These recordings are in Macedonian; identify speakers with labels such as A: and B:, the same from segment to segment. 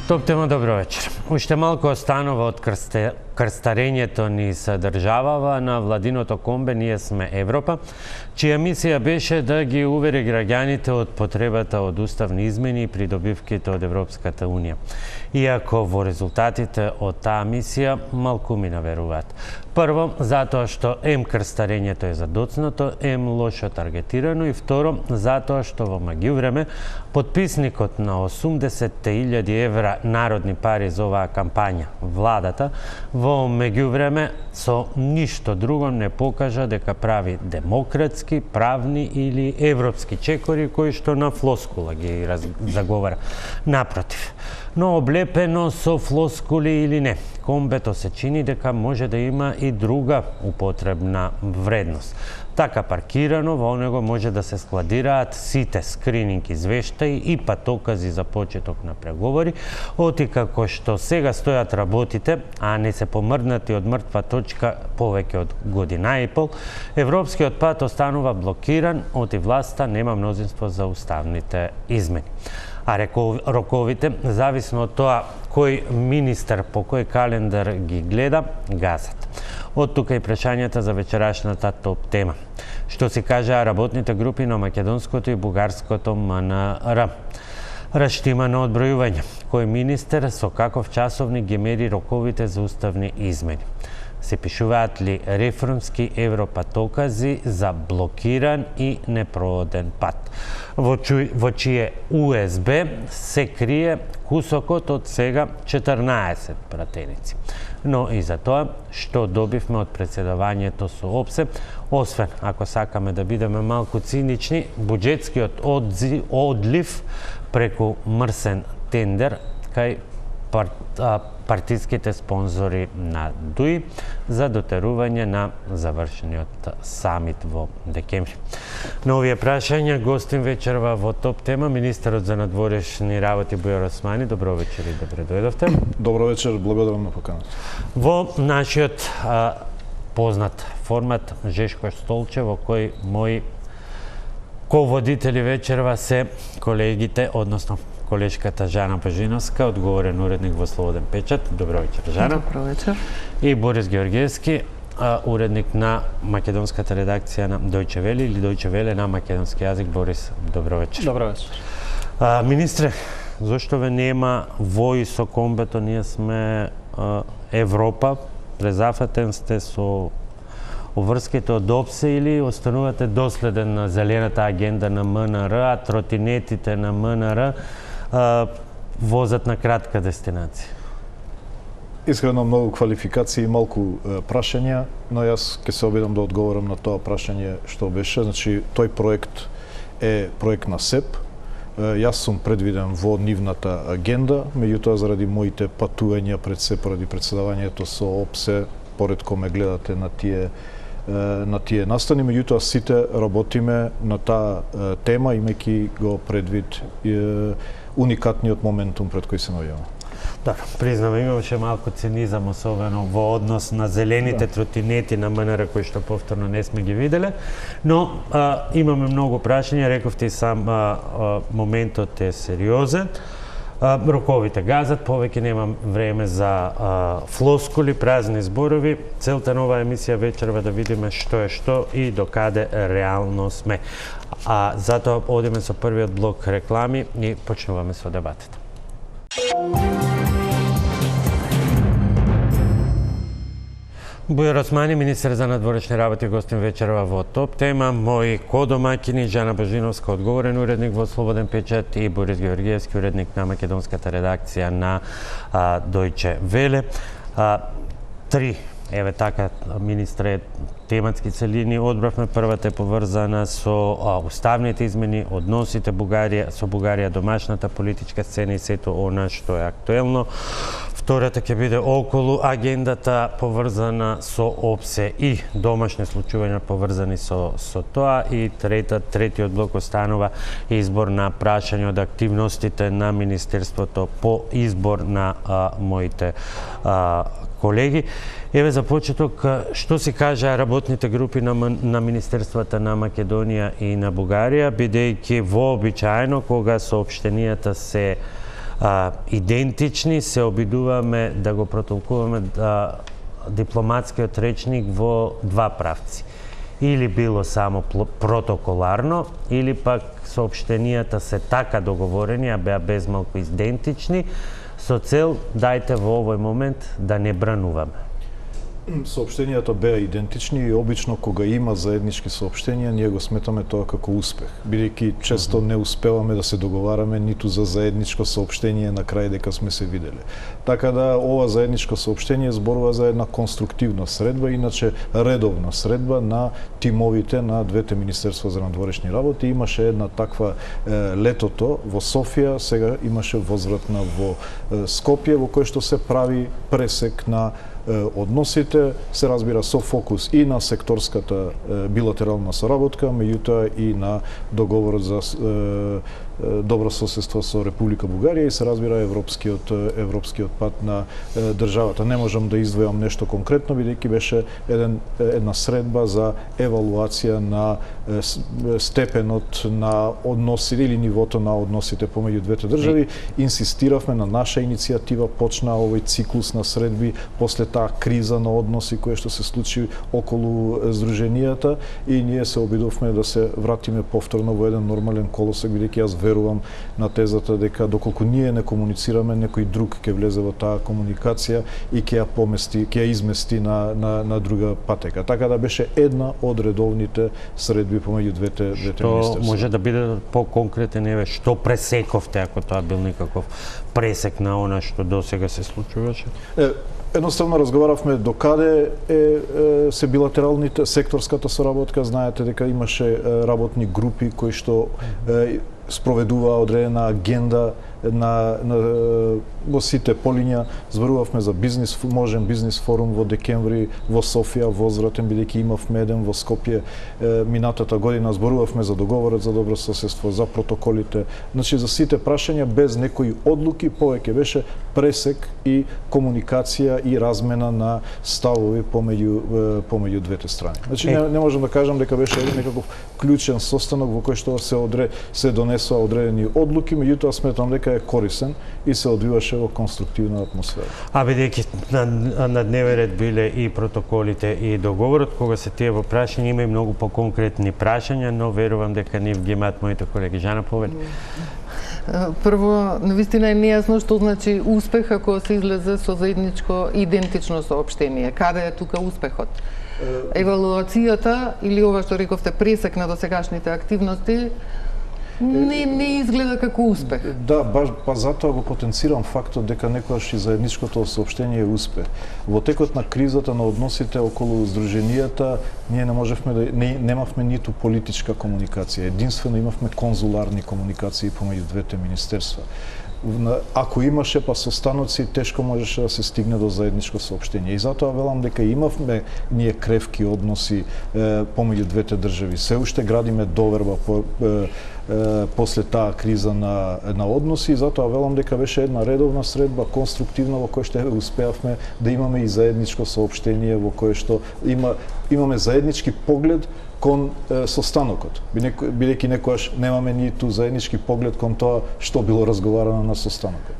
A: Топ тема, добро вечер. Уште малку останува од крстарењето ни се државава на владиното комбе Ние сме Европа, чија мисија беше да ги увери граѓаните од потребата од уставни измени и придобивките од Европската Унија. Иако во резултатите од таа мисија малкуми наверуваат. Прво, затоа што крстарењето е задоцнато, лошо таргетирано и второ, затоа што во меѓувреме потписникот на 80.000 евра народни пари за оваа кампања, владата, во меѓувреме со ништо друго не покажа дека прави демократски, правни или европски чекори кои што на флоскула ги заговара. Напротив, но облепено со флоскули или не, комбето се чини дека може да има и друга употребна вредност. Така паркирано, во него може да се складираат сите скрининг извештаи и патокази за почеток на преговори, оти како што сега стојат работите, а не се помрднати од мртва точка повеќе од година и пол, европскиот пат останува блокиран, оти власта нема мнозинство за уставните измени. А роковите, зависно од тоа кој министер по кој календар ги гледа, газат. Од тука и прашањата за вечерашната топ тема. Што си кажаа работните групи на македонското и бугарското МНР? Раштимано одбројување. Кој министер со каков часовник ги мери роковите за уставни измени? Се пишуваат ли реформски европатокази за блокиран и непрооден пат? Во чие УСБ се крие кусокот од сега 14 пратеници. Но и за тоа што добивме од председавањето со ОПСЕ, освен ако сакаме да бидеме малку цинични, буџетскиот одлив преку мрсен тендер кај партиските спонзори на ДУИ за дотерување на завршениот самит во декември. На овие прашања гостин вечерва во топ тема министерот за надворешни работи Бујар Османи. Добро вечер и добре дојдовте.
B: Добро вечер, благодарам на поканата.
A: Во нашиот познат формат Жешко столче, во кој мои ководители вечерва се колегите, односно колешката Жана Божиновска, одговорен уредник во Слободен печат. Добро вечер, Жана.
C: Добро вечер.
A: И Борис Георгиевски, уредник на македонската редакција на Дојче Веле или Дојче Веле на македонски јазик. Борис, добро вечер.
C: Добро вечер.
A: Министре, зошто ве нема во и со комбето Ние сме Европа? Презафатен сте со обврските од ОПСЕ или останувате доследен на зелената агенда на МНР, а тротинетите на МНР возат на кратка дестинација?
B: Искрено многу квалификации и малку прашања, но јас ќе се обидам да одговорам на тоа прашање што беше. Значи, тој проект е проект на СЕП. Јас сум предвиден во нивната агенда, меѓутоа заради моите патувања пред СЕП, поради председавањето со ОПСЕ, поредко ме гледате на тие настани, меѓутоа сите работиме на таа тема, имајќи го предвид уникатниот моментум пред кој се наоѓаваме.
A: Добро, признам, имаше малку цинизам, особено во однос на зелените тротинети на МНР, кои што повторно не сме ги виделе, но имаме многу прашања, рековте и сам, моментот е сериозен. Роковите газат, повеќе немам време за флоскули, празни зборови. Целта на оваа емисија вечерва да видиме што е што и докаде реално сме. Затоа одиме со првиот блок реклами и почнуваме со дебатата. Бујар Османи, министер за надворешни работи, гостин вечерва во топ тема. Мои кодомаќини Жана Божиновска, одговорен уредник во Слободен печат, и Борис Георгиевски, уредник на македонската редакција на Дојче Веле. Еве така, министре, тематски целини одбравме. Првата е поврзана со уставните измени, односите со Бугарија, домашната политичка сцена и сето она што е актуелно. Втората ќе биде околу агендата поврзана со ОПСЕ и домашни случувања поврзани со тоа. И третиот блок останува избор на прашање од активностите на Министерството по избор на моите колеги. Еве за почеток, што си кажа работните групи на Министерствата на Македонија и на Бугарија, бидејќи вообичаено кога соопштенијата се идентични, се обидуваме да го протолкуваме дипломатскиот речник во два правци. Или било само протоколарно, или пак соопштенијата се така договорени, а беа безмалку идентични, со цел дајте во овој момент да не брануваме.
B: Соопштенијата беа идентични и обично кога има заеднички соопштенија, ние го сметаме тоа како успех, бидејќи често не успеваме да се договараме ниту за заедничко соопштение на крај дека сме се виделе. Така да ова заедничко соопштение зборува за една конструктивна средба, иначе редовна средба на тимовите на двете министерства за надворешни работи. Имаше една таква летото во Софија, сега имаше возвратна во Скопје, во кој што се прави пресек на односите, се разбира со фокус и на секторската билатерална соработка, меѓутоа и на договорот за добро соседство со Република Бугарија и се разбира европскиот пат на државата. Не можам да издвојам нешто конкретно, бидејќи беше една средба за евалуација на степенот на односи или нивото на односите помеѓу двете држави. Инсистиравме на наша иницијатива, почна овој циклус на средби после таа криза на односи која што се случи околу здруженијата и ние се обидовме да се вратиме повторно во еден нормален колосек, бидејќи јас верувам на тезата дека доколку ние не комуницираме, некој друг ќе влезе во таа комуникација и ќе ја помести, ќе ја измести на друга патека. Така да беше една од редовните средби помеѓу двете министерства.
A: Што може да биде по-конкретен, еве, што пресековте, ако тоа бил некаков пресек на она што досега се случуваше?
B: Едноставно разговаравме до каде се билатералните, секторската соработка. Знаете дека имаше работни групи кои што спроведуваа одредена агенда во сите полиња. Зборувавме за можен бизнис форум во декември во Софија, возвратен, бидејќи имавме еден во Скопје минатата година. Зборувавме за договорот за добро соседство, за протоколите, значи за сите прашања без некои одлуки, повеќе беше пресек и комуникација и размена на ставови помеѓу двете страни. Значи не можам да кажам дека беше некаков клучен состанок во кој што се донесоа одредени одлуки, меѓутоа сметам дека е корисен и се одвиваше во конструктивна атмосфера.
A: А бидејќи на дневен ред биле и протоколите и договорот, кога се тие во прашања, има и многу поконкретни прашања, но верувам дека нив ги имаат моите колеги. Жана, повели.
C: Прво, навистина е нејасно што значи успех ако се излезе со заедничко идентично соопштение. Каде е тука успехот? Евалуацијата или ова што рековте пресек на досегашните активности не изгледа како успех.
B: Да, па затоа го потенцирам фактот дека некогаш и заедничкото соопштение е успех. Во текот на кризата на односите околу здруженијата, ние немавме ниту политичка комуникација. Единствено имавме конзуларни комуникации помеѓу двете министерства. Ако имаше па состаноци, тешко можеше да се стигне до заедничко соопштение. И затоа велам дека имавме ние кревки односи помеѓу двете држави. Се уште градиме доверба после таа криза на односи, и затоа велам дека беше една редовна средба, конструктивна, во која што успеавме да имаме и заедничко соопштение, во кое што имаме заеднички поглед кон состанокот, бидејќи некогаш немаме ниту заеднички поглед кон тоа што било разговарано на состанокот.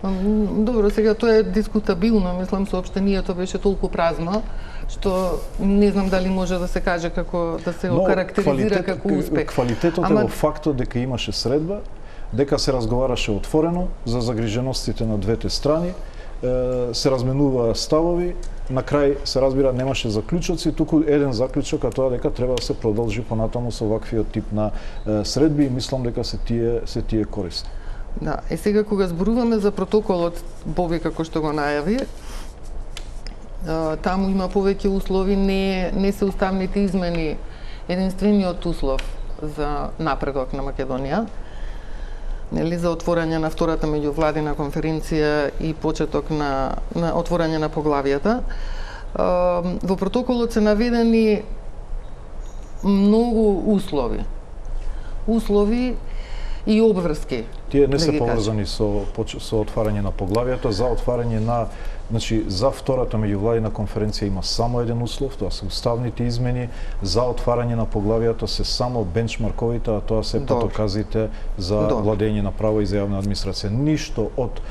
C: Добро, сега тоа е дискутабилно, мислам соопштението беше толку празно, што не знам дали може да се каже како да се окарактеризира како успех.
B: Квалитетот е во фактот дека имаше средба, дека се разговараше отворено за загриженостите на двете страни, се разменуваа ставови, на крај се разбира немаше заклучоци, туку еден заклучок, а тоа дека треба да се продолжи понатаму со ваквиот тип на средби и мислам дека се тие корисни.
C: Да, и сега кога зборуваме за протоколот Боби како што го најави, таму има повеќе услови, не се уставните измени единствениот услов за напредок на Македонија, нели, за отворање на втората меѓувладина конференција и почеток на отворање на поглавијата. Во протоколот се наведени многу услови и обврски
B: Тие не се поврзани со отварање на поглавието. За отварање на, значи, за втората меѓувладина конференција има само еден услов, тоа се уставните измени. За отварање на поглавието се само бенчмарковите, а тоа се патоказите за владење на право и за јавна администрација. Ништо од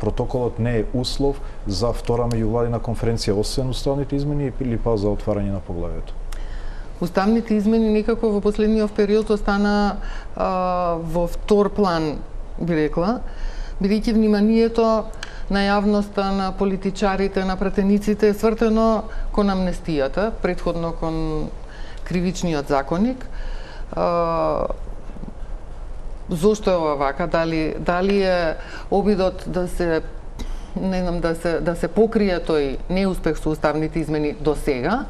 B: протоколот не е услов за втора меѓувладина конференција, освен уставните измени или па за отварање на поглавието.
C: Уставните измени некако во последниот период остана во втор план, би рекла, бидејќи вниманието на јавноста, на политичарите, на пратениците е свртено кон амнестијата, претходно кон кривичниот законник. Зошто е ова вака? Дали е обидот да се да се покрие тој неуспех со уставните измени до сега,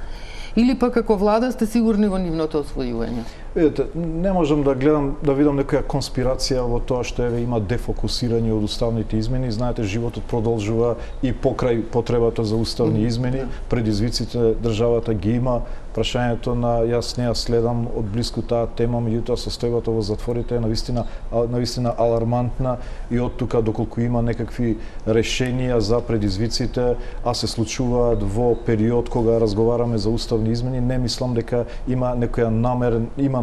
C: или пак како влада сте сигурни во нивното освојување?
B: Видете, не можам да гледам, да видам некоја конспирација во тоа што има дефокусирање од уставните измени. Знаете, животот продолжува и покрај потребата за уставни измени, предизвиците државата ги има. Прашањето на јас не ја следам од близко таа тема, меѓутоа состојбата во затворите е навистина алармантна и од тука доколку има некакви решенија за предизвиците, а се случуваат во период кога разговараме за уставни измени, не мислам дека има некоја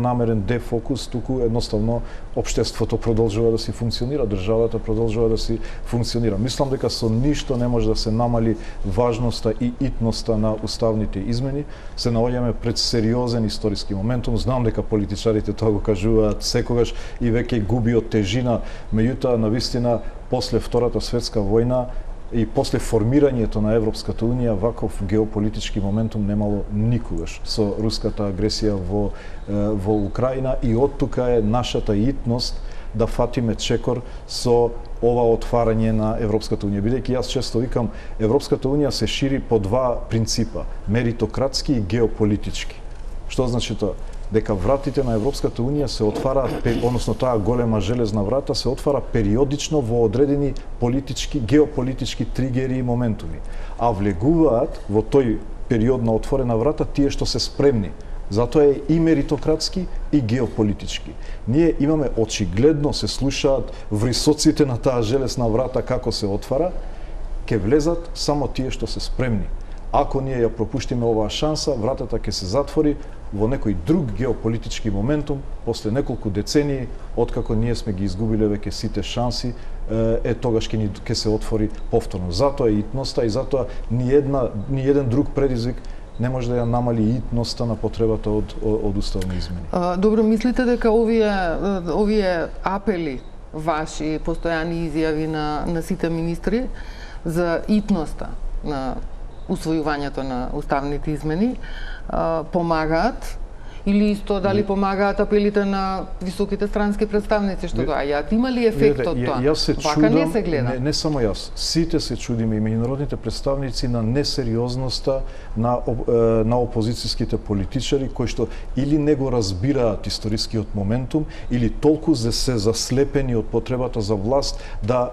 B: намерен дефокус, туку едноставно општеството продолжува да си функционира, државата продолжува да си функционира. Мислам дека со ништо не може да се намали важноста и итноста на уставните измени. Се наоѓаме пред сериозен историски моментум. Знам дека политичарите тоа го кажуваат секогаш и веќе губи од тежина, меѓутоа навистина после Втората светска војна и после формирањето на Европската унија ваков геополитички моментум немало никогаш со руската агресија во Украина, и од тука е нашата итност да фатиме чекор со ова отварање на Европската унија. Бидејќи јас често викам, Европската унија се шири по два принципа: меритократски и геополитички. Што значи тоа? Дека вратите на Европската унија се отвараат, односно таа голема железна врата се отвара периодично во одредени политички, геополитички тригери и моментуми. А влегуваат во тој период на отворена врата тие што се спремни. Затоа е и меритократски и геополитички. Ние имаме очигледно се слушаат врисоците на таа железна врата како се отвара, ќе влезат само тие што се спремни. Ако ние ја пропуштиме оваа шанса, вратата ќе се затвори во некој друг геополитички моментум, после неколку децении, откако ние сме ги изгубиле веќе сите шанси, тогаш ќе се отвори повторно. Затоа е итноста и затоа ни еден друг предизвик не може да ја намали итноста на потребата од уставни измени.
C: Добро, мислите дека овие апели ваши, постојани изјави на сите министри за итноста на усвојувањето на уставните измени помагаат, или исто дали помагаат апелите на високите странски представници што доаѓаат? Има ли ефект од тоа?
B: Јас се
C: Вака
B: чудам,
C: не се гледа.
B: Не само јас, сите се чудиме и меѓународните представници на несериозноста на опозицијските политичари кои што или не го разбираат историскиот моментум, или толку се заслепени од потребата за власт да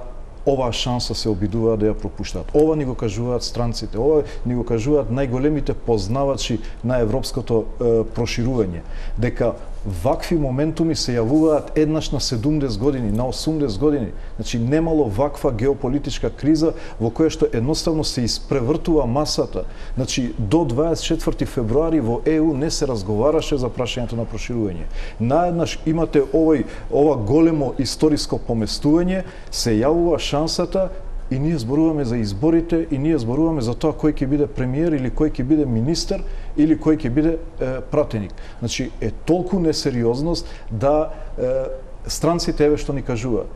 B: оваа шанса се обидуваат да ја пропуштаат. Ова ни го кажуваат странците, ова ни го кажуваат најголемите познавачи на европското проширување, дека вакви моментуми се јавуваат еднаш на 70 години, на 80 години. Значи немало ваква геополитичка криза во која што едноставно се испревртува масата. Значи до 24 февруари во ЕУ не се разговараше за прашањето на проширување. Наеднаш имате ова големо историско поместување, се јавува шансата и ние зборуваме за изборите и ние зборуваме за тоа кој ќе биде премиер или кој ќе биде министер или кој ќе биде пратеник. Значи е толку несериозност да странците еве што ни кажуваат.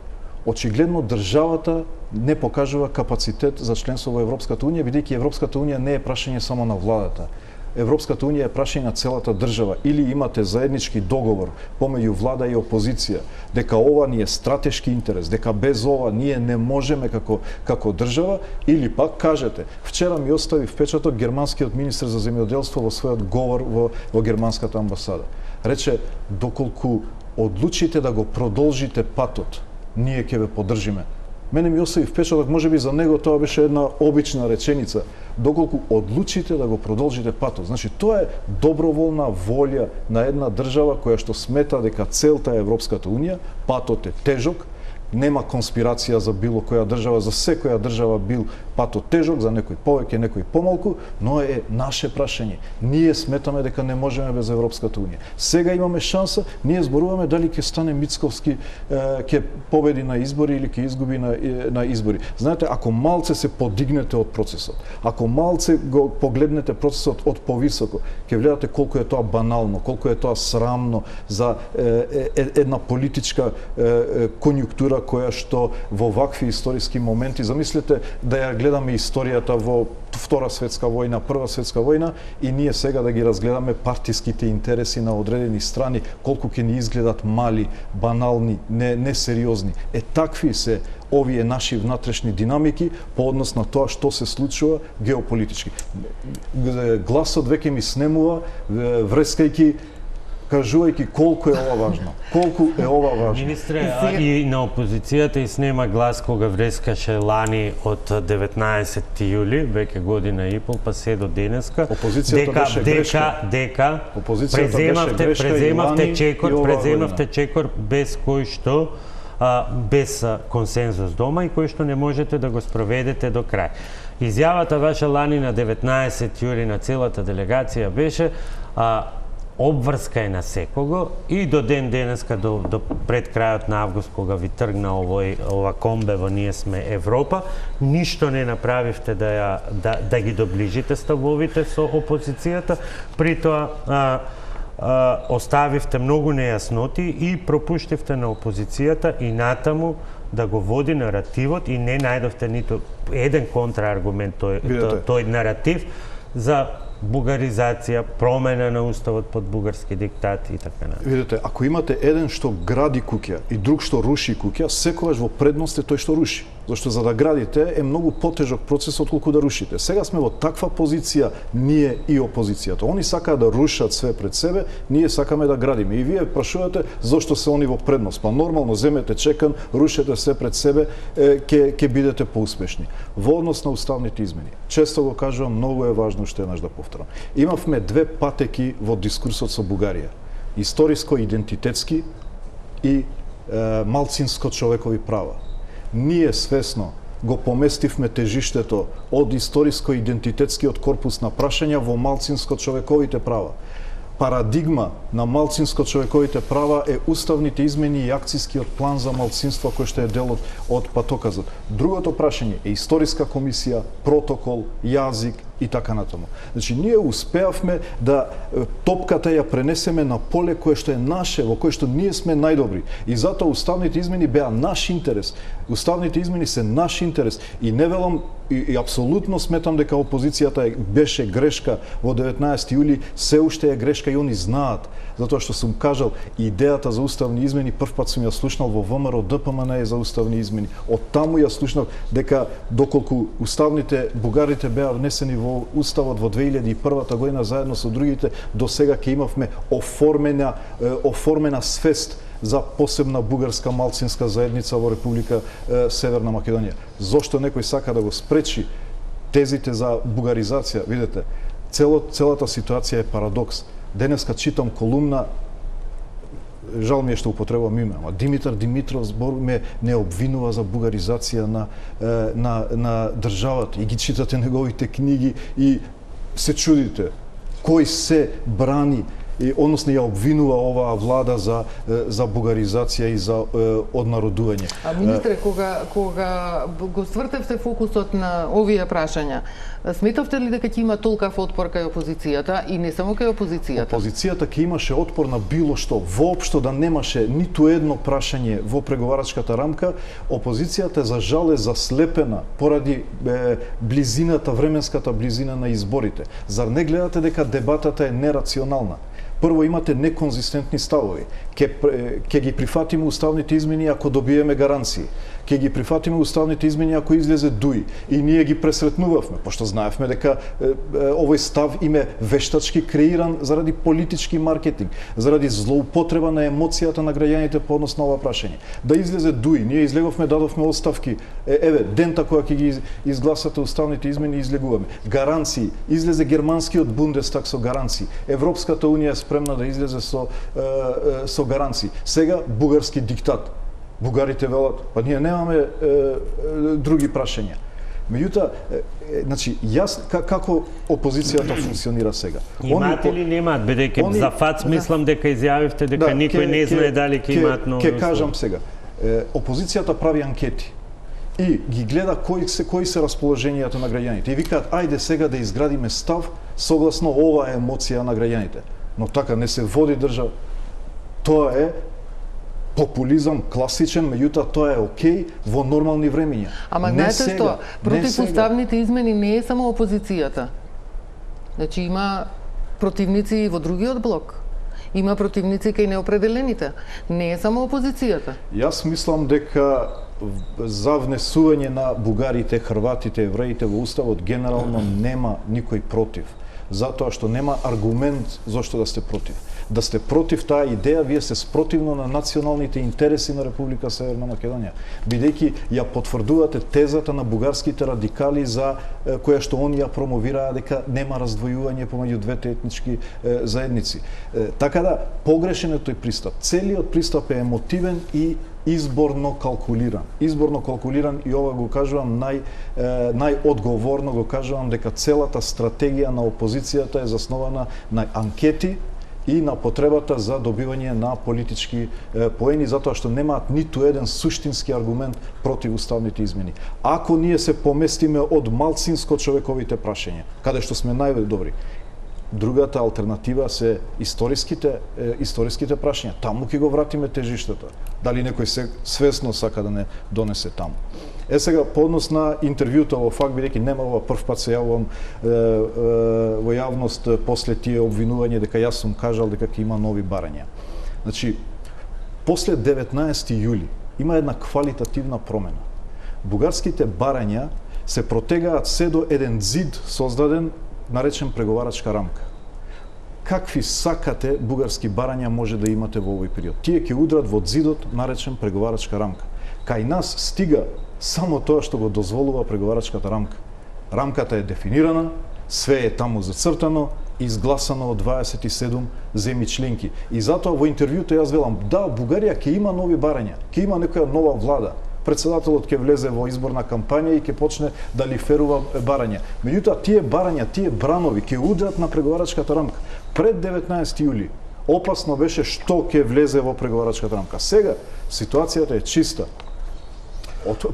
B: Очигледно државата не покажува капацитет за членство во Европската унија, бидејќи Европската унија не е прашање само на владата. Европската унија е прашање на целата држава. Или имате заеднички договор помеѓу влада и опозиција дека ова ни е стратешки интерес, дека без ова ние не можеме како држава, или пак кажете, вчера ми остави впечаток германскиот министер за земјоделство во својот говор во германската амбасада. Рече, доколку одлучите да го продолжите патот, ние ќе ве поддржиме. Мене ми остави впечаток, можеби за него тоа беше една обична реченица, доколку одлучите да го продолжите патот. Значи, тоа е доброволна волја на една држава која што смета дека целта е Европската унија, патот е тежок, Нема конспирација за било која држава, за секоја држава бил патот тежок, за некој повеќе, некој помалку, но е наше прашање. Ние сметаме дека не можеме без Европската унија. Сега имаме шанса, ние зборуваме дали ќе стане Мицковски, ќе победи на избори или ќе изгуби на избори. Знаете, ако малце се подигнете од процесот, ако малце го погледнете процесот од повисоко, ќе гледате колку е тоа банално, колку е тоа срамно за една политичка конјунктура која што во вакви историски моменти, замислете да ја гледаме историјата во Втора светска војна, Прва светска војна и ние сега да ги разгледаме партиските интереси на одредени страни, колку ќе ни изгледат мали, банални, несериозни. Такви се овие наши внатрешни динамики по однос на тоа што се случува геополитички. Гласот веќе ми снемува, врескајќи, кажувајќи колку е ова важно. Колку е ова важно.
A: Министре, и на опозицијата и снема глас кога врескаше лани од 19 јули, веќе година и пол, па се до денеска.
B: Опозицијата беше грешка.
A: Дека преземавте чекор без кој што без консензус дома и кој што не можете да го спроведете до крај. Изјавата ваша лани на 19 јули на целата делегација беше обврска е на секого и до ден денеска, до пред крајот на август, кога ви тргна ова комбе во Ние сме Европа, ништо не направивте да ги доближите ставовите со опозицијата, при тоа оставивте многу нејасноти и пропуштивте на опозицијата и натаму да го води наративот и не најдовте ниту еден контрааргумент тој наратив за бугаризација, промена на уставот под бугарски диктат и така натаму.
B: Видете, ако имате еден што гради куќа и друг што руши куќа, секогаш во предност е тој што руши. Зашто за да градите е многу потежок процес отколку да рушите. Сега сме во таква позиција ние и опозицијата. Они сакаат да рушат све пред себе, ние сакаме да градиме. И вие прашувате зошто се они во предност. Па нормално земете чекан, рушете све пред себе, ќе бидете поуспешни. Во однос на уставните измени. Често го кажувам, многу е важно што еднаш да повторам. Имавме две патеки во дискурсот со Бугарија. Историско-идентитетски и малцинско-човекови права. Ние свесно го поместивме тежиштето од историско-идентитетскиот корпус на прашања во малцинско-човековите права. Парадигма на малцинско-човековите права е уставните измени и акцијскиот план за малцинство кој што е дел од патоказот. Другото прашање е историска комисија, протокол, јазик и така натаму. Значи, ние успеавме да топката ја пренесеме на поле кое што е наше, во кое што ние сме најдобри. И затоа уставните измени беа наш интерес. Уставните измени се наш интерес. И не велам, и апсолутно сметам дека опозицијата беше грешка во 19 јули, се уште е грешка и они знаат. Затоа што сум кажал, идејата за уставни измени првпат сум ја слушнал во ВМРО ДПМН за уставни измени. Од таму ја слушнав дека доколку уставните бугарите беа внесени во уставот во 2001 година заедно со другите, до сега ќе имавме оформена свест за посебна бугарска малцинска заедница во Република Северна Македонија. Зошто некој сака да го спречи тезите за бугаризација? Видете, целата ситуација е парадокс. Денеска читам колумна, жал ми е што употребувам име, ама Димитар Димитров не обвинува за бугаризација на државата и ги читате неговите книги и се чудите кој се брани односно ја обвинува оваа влада за бугаризација и за однародување.
C: А министре, кога го свртевте фокусот на овие прашања, сметавте ли дека ќе има толкав отпор кај опозицијата и не само кај опозицијата?
B: Опозицијата ќе имаше отпор на било што, воопшто да немаше ниту едно прашање во преговарачката рамка. Опозицијата за жал е заслепена поради близината, временската близина на изборите. Зар не гледате дека дебатата е нерационална? Прво, имате неконзистентни ставови. Ќе ги прифатиме уставните измени ако добиеме гаранции. Ќе ги прифатиме уставните измени ако излезе ДУИ. И ние ги пресретнувавме, пошто знаевме дека овој став им е вештачки креиран заради политички маркетинг, заради злоупотреба на емоцијата на граѓаните по однос на ова прашање. Да излезе ДУИ, ние излеговме, дадовме оставки. Еве, дента кога ќе ги изгласате уставните измени, излегуваме. Гаранции, излезе германскиот Бундестаг со гаранции. Европската унија е спремна да излезе со гаранции. Сега бугарски диктат. Бугарите велат, па ние немаме други прашања. Меѓутоа, значи, јас како опозицијата функционира сега?
A: Имате или немаат, бидејќи за ФАЦ мислам дека изјавивте дека никој не знае дали ќе имаат нови услови.
B: Ќе кажам сега. Опозицијата прави анкети и ги гледа кои се расположенијата на граѓаните и викаат ајде сега да изградиме став согласно оваа емоција на граѓаните. Но така не се води држава. Тоа е популизам класичен, меѓутоа тоа е окей во нормални времиња.
C: Ама знаете што, против уставните измени не е само опозицијата. Значи има противници и во другиот блок. Има противници кај неопределените. Не е само опозицијата.
B: Јас мислам дека за внесување на бугарите, хрватите, евреите во уставот генерално нема никој против. Затоа што нема аргумент зошто да сте против. Да сте против таа идеја, вие се спротивно на националните интереси на Република Северна Македонија, бидејќи ја потврдувате тезата на бугарските радикали за која што они ја промовираа дека нема раздвојување помеѓу двете етнички заедници. Така да, погрешен е тој пристап. Целиот пристап е емотивен и изборно калкулиран. Изборно калкулиран и ова го кажувам најодговорно го кажувам дека целата стратегија на опозицијата е заснована на анкети и на потребата за добивање на политички поени, затоа што немаат ниту еден суштински аргумент против уставните измени. Ако ние се поместиме од малцинско човековите прашања, каде што сме најдобри, другата алтернатива се историските прашања. Таму ќе го вратиме тежиштето. Дали некој се свесно сака да не донесе таму. Сега, по однос на интервјуто во ФАК, бидејќи нема ова прв пат се јавувам во јавност после тие обвинување дека јас сум кажал дека ќе има нови барања. Значи, после 19 јули има една квалитативна промена. Бугарските барања се протегаат се до еден зид создаден наречен преговарачка рамка. Какви сакате бугарски барања може да имате во овој период? Тие ќе удрат во зидот наречен преговарачка рамка. Кај нас стига само тоа што го дозволува преговарачката рамка. Рамката е дефинирана, све е таму зацртано, изгласано од 27 земји членки. И затоа во интервјуто јас велам, да, Бугарија ќе има нови барања, ќе има некоја нова влада. Председателот ќе влезе во изборна кампања и ќе почне да лиферува барања. Меѓутоа, тие барања, тие бранови ќе удрат на преговарачката рамка. Пред 19 јули опасно беше што ќе влезе во преговарачката рамка. Сега ситуацијата е чиста.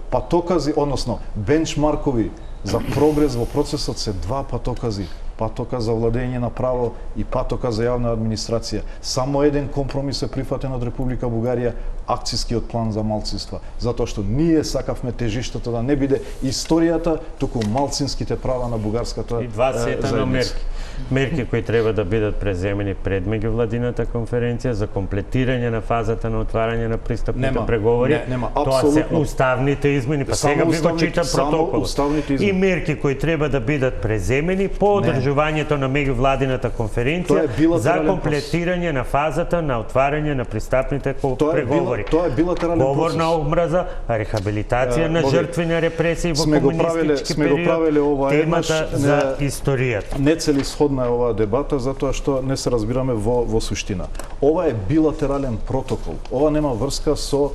B: Патокази, односно бенчмаркови за прогрес во процесот се два патокази. Патоказ за владење на право и патоказ за јавна администрација. Само еден компромис е прифатен од Република Бугарија, акцискиот план за малцинства. Затоа што ние сакавме тежиштето да не биде историјата, туку малцинските права на бугарската
A: и два сета на мерки. Мерки кои треба да бидат преземени пред меѓувладината конференција за комплетирање на фазата на отварање на пристапните преговори. Тоа се уставните измени, па сега би го читам протоколот. И мерки кои треба да бидат преземени по одржувањето на меѓувладината конференција за комплетирање на фазата на отварање на пристапните преговори.
B: Тоа е билатерален процес.
A: Говор на омраза, рехабилитација на жртви на репресии во комунистички период, темата за историјата.
B: Нецелисходна е оваа дебата затоа што не се разбираме во суштина. Ова е билатерален протокол. Ова нема врска со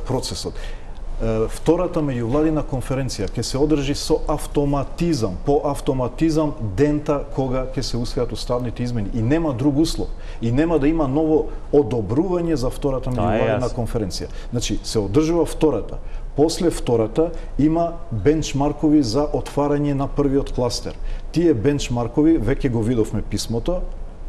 B: процесот. Втората меѓувладина конференција ќе се одржи со автоматизам, по автоматизам дента кога ќе се усвојат уставните измени и нема друг услов и нема да има ново одобрување за втората меѓувладина конференција. Значи се одржува втората. После втората има бенчмаркови за отварање на првиот кластер. Тие бенчмаркови веќе го видовме писмото,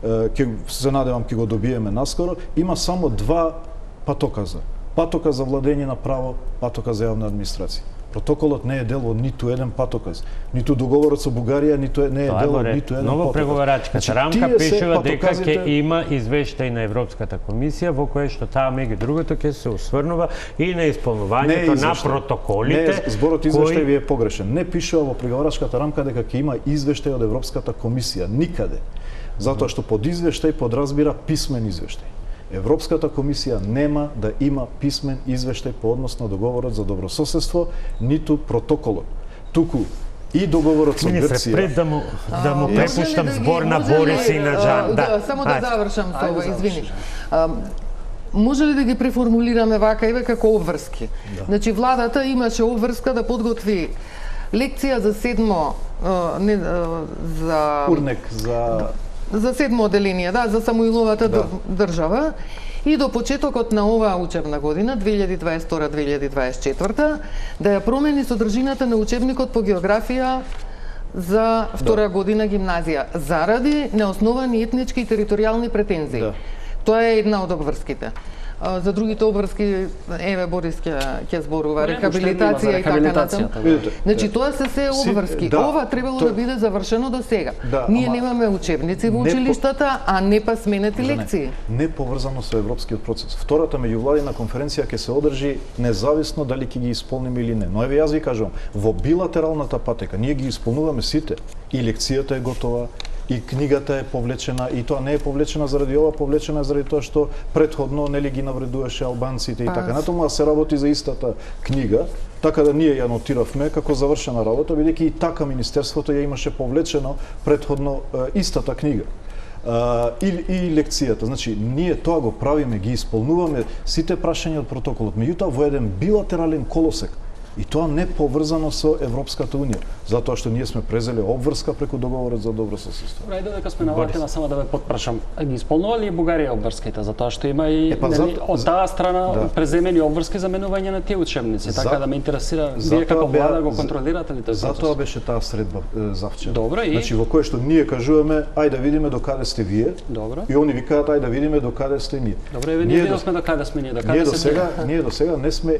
B: ќе се надевам ќе го добиеме наскоро, има само два патоказа. Патоказ за владење на право, патоказ за јавна администрација. Протоколот не е дел од ниту еден патоказ. Ниту договорот со Бугарија не е дел од ниту еден
A: Ново
B: патоказ.
A: преговарачката рамка пишува дека ќе има извештај на Европската комисија во кое што таа меѓу другото ќе се осврнува и на исполнувањето на протоколите.
B: Зборот извештај ви е погрешен. Не пишува во преговарачката рамка дека ќе има извештај од Европската комисија никаде. Затоа што под извештај подразбира писмен извештај. Европската комисија нема да има писмен извештај по однос на договорот за добрососедство, ниту протоколот. Туку и договорот со Грција.
A: Пред да му препуштам збор на Борис и на Жан.
C: Само да завршам со ова, извини. може ли да ги преформулираме вака, еве како обврски?
B: Да.
C: Значи владата имаше обврска да подготви лекција за седмо за
B: Урнек за
C: седмо оделение, да, за Самуиловата
B: Да.
C: држава и до почетокот на оваа учебна година 2022-2024 да ја промени содржината на учебникот по географија за втора година гимназија заради неосновани етнички и територијални претензии.
B: Да.
C: Тоа е една од обврските. За другите обврски, еве Борис ќе зборува, рехабилитација и така натаму. Значи тоа се обврски.
B: Да,
C: Ова требало да биде завршено до сега.
B: Да,
C: Ние
B: ама
C: немаме учебници во
B: не
C: училиштата, а не па сменети лекции.
B: Не поврзано со европскиот процес. Втората меѓувладина конференција ќе се одржи независно дали ќе ги исполниме или не. Но еве јас ви кажувам, во билатералната патека ние ги исполнуваме сите. И лекцијата е готова, и книгата е повлечена, и тоа не е повлечена заради ова, повлечена е заради тоа што претходно нели ги навредуваше албанците и така натаму, а се работи за истата книга, така да ние ја нотиравме како завршена работа, бидејќи и така министерството ја имаше повлечено претходно истата книга. И лекцијата. Значи, ние тоа го правиме, ги исполнуваме сите прашања од протоколот, меѓутоа во еден билатерален колосек. И тоа не поврзано со Европската унија, затоа што ние сме презеле обврска преку договорот за добро соседство.
D: Рај додека сме на оваа тема, само да ве потпрашам, ги исполнува ли Бугарија обврските, затоа што има и од таа страна преземени обврски за менување на тие учебници, така да ме интересира вие како влада го контролирате ли тој процес?
B: Затоа беше таа средба завчера.
D: Добро, и
B: Значи во кој што ние кажуваме ајде да видиме до каде сте вие.
D: Добро.
B: И они викаат ајде да видиме до каде сте ние.
D: Добро, еве ние видовме до каде сме ние, до каде се
B: ние до сега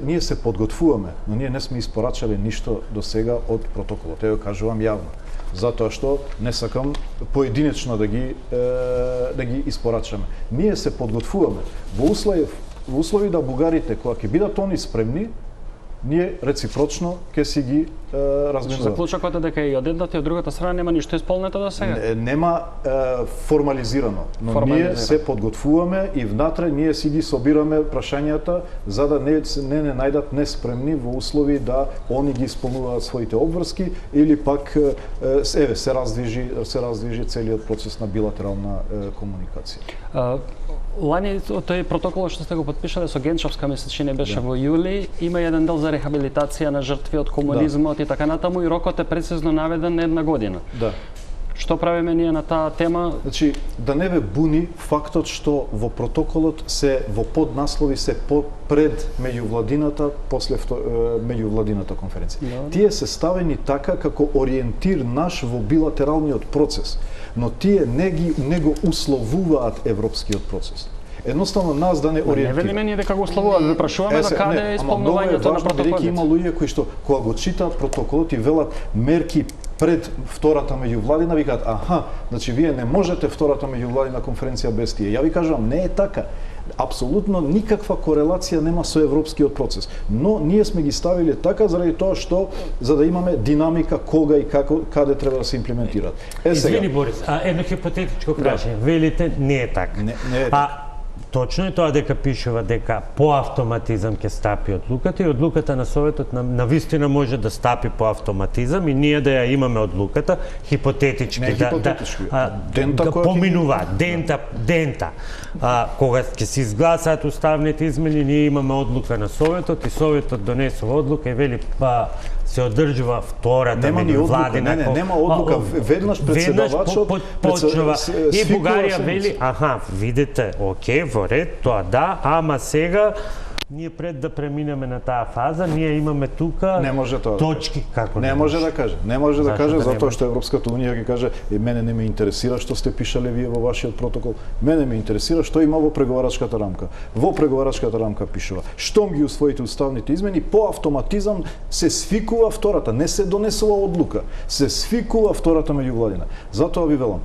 B: ние се подготвуваме, но ние не сме испорачале ништо до сега од протоколот. Ево кажувам јавно. Затоа што не сакам поединечно да ги испорачаме. Ние се подготвуваме во услови да бугарите кога ќе бидат они спремни, ние реципрочно ќе си ги разменуваме.
D: Заклучокот е дека и од едната и од другата страна нема ништо исполнето до сега.
B: Нема формализирано, но ние се подготвуваме и внатре ние си ги собираме прашањата за да не најдат неспремни во услови да они ги исполнуваат своите обврски или пак еве се раздвижи целиот процес на билатерална комуникација.
D: Лани тој протокол што сте го потпишале со Генчовска, мисля че не беше во јули, има еден дел за рехабилитација на жртви од комунизмот и така натаму и рокот е прецизно наведен на 1 година.
B: Да.
D: Што правиме ние на таа тема?
B: Значи, да не ве буни фактот што во протоколот се во поднаслови се пред меѓувладината, после меѓувладината конференција.
D: Да.
B: Тие се ставени така како ориентир наш во билатералниот процес, но тие не го условуваат европскиот процес. Едноставно нас да не ориентира.
D: Не велиме ние дека го условуваат, да прашуваме до каде е исполнувањето на протоколот.
B: Има луѓе кои што кога го читаат протоколот и велат мерки пред втората меѓувладина, викаат аха, значи вие не можете втората меѓувладина конференција без тие. Ја ви кажувам, не е така. Апсолутно никаква корелација нема со европскиот процес. Но ние сме ги ставиле така заради тоа што за да имаме динамика кога и како каде треба да се имплементираат.
A: Извини Борис, едно хипотетичко прашање. Велите не е така.
B: Не е така.
A: Точно е тоа дека пишува дека по автоматизам ќе стапи одлуката и одлуката на Советот на вистина може да стапи по автоматизам и ние да ја имаме одлуката хипотетички да поминува дента. Кога ќе се изгласаат уставните измени, ние имаме одлука на Советот и Советот донесува одлука и вели се одржува втората меѓувладина.
B: Нема одлука, веднаш председавачот
A: почнува и Бугарија вели, аха, видите, окей, во ред, тоа да, ама сега ние пред да преминеме на таа фаза, ние имаме тука точки како
B: не може да каже. Не може да каже затоа што Европската унија ќе каже мене не ме интересира што сте пишале вие во вашиот протокол. Мене ме интересира што има во преговарачката рамка. Во преговарачката рамка пишува штом ги усвоите уставните измени по автоматизам се свикува втората, не се донесува одлука, се свикува втората меѓувладина. Затоа ви велам,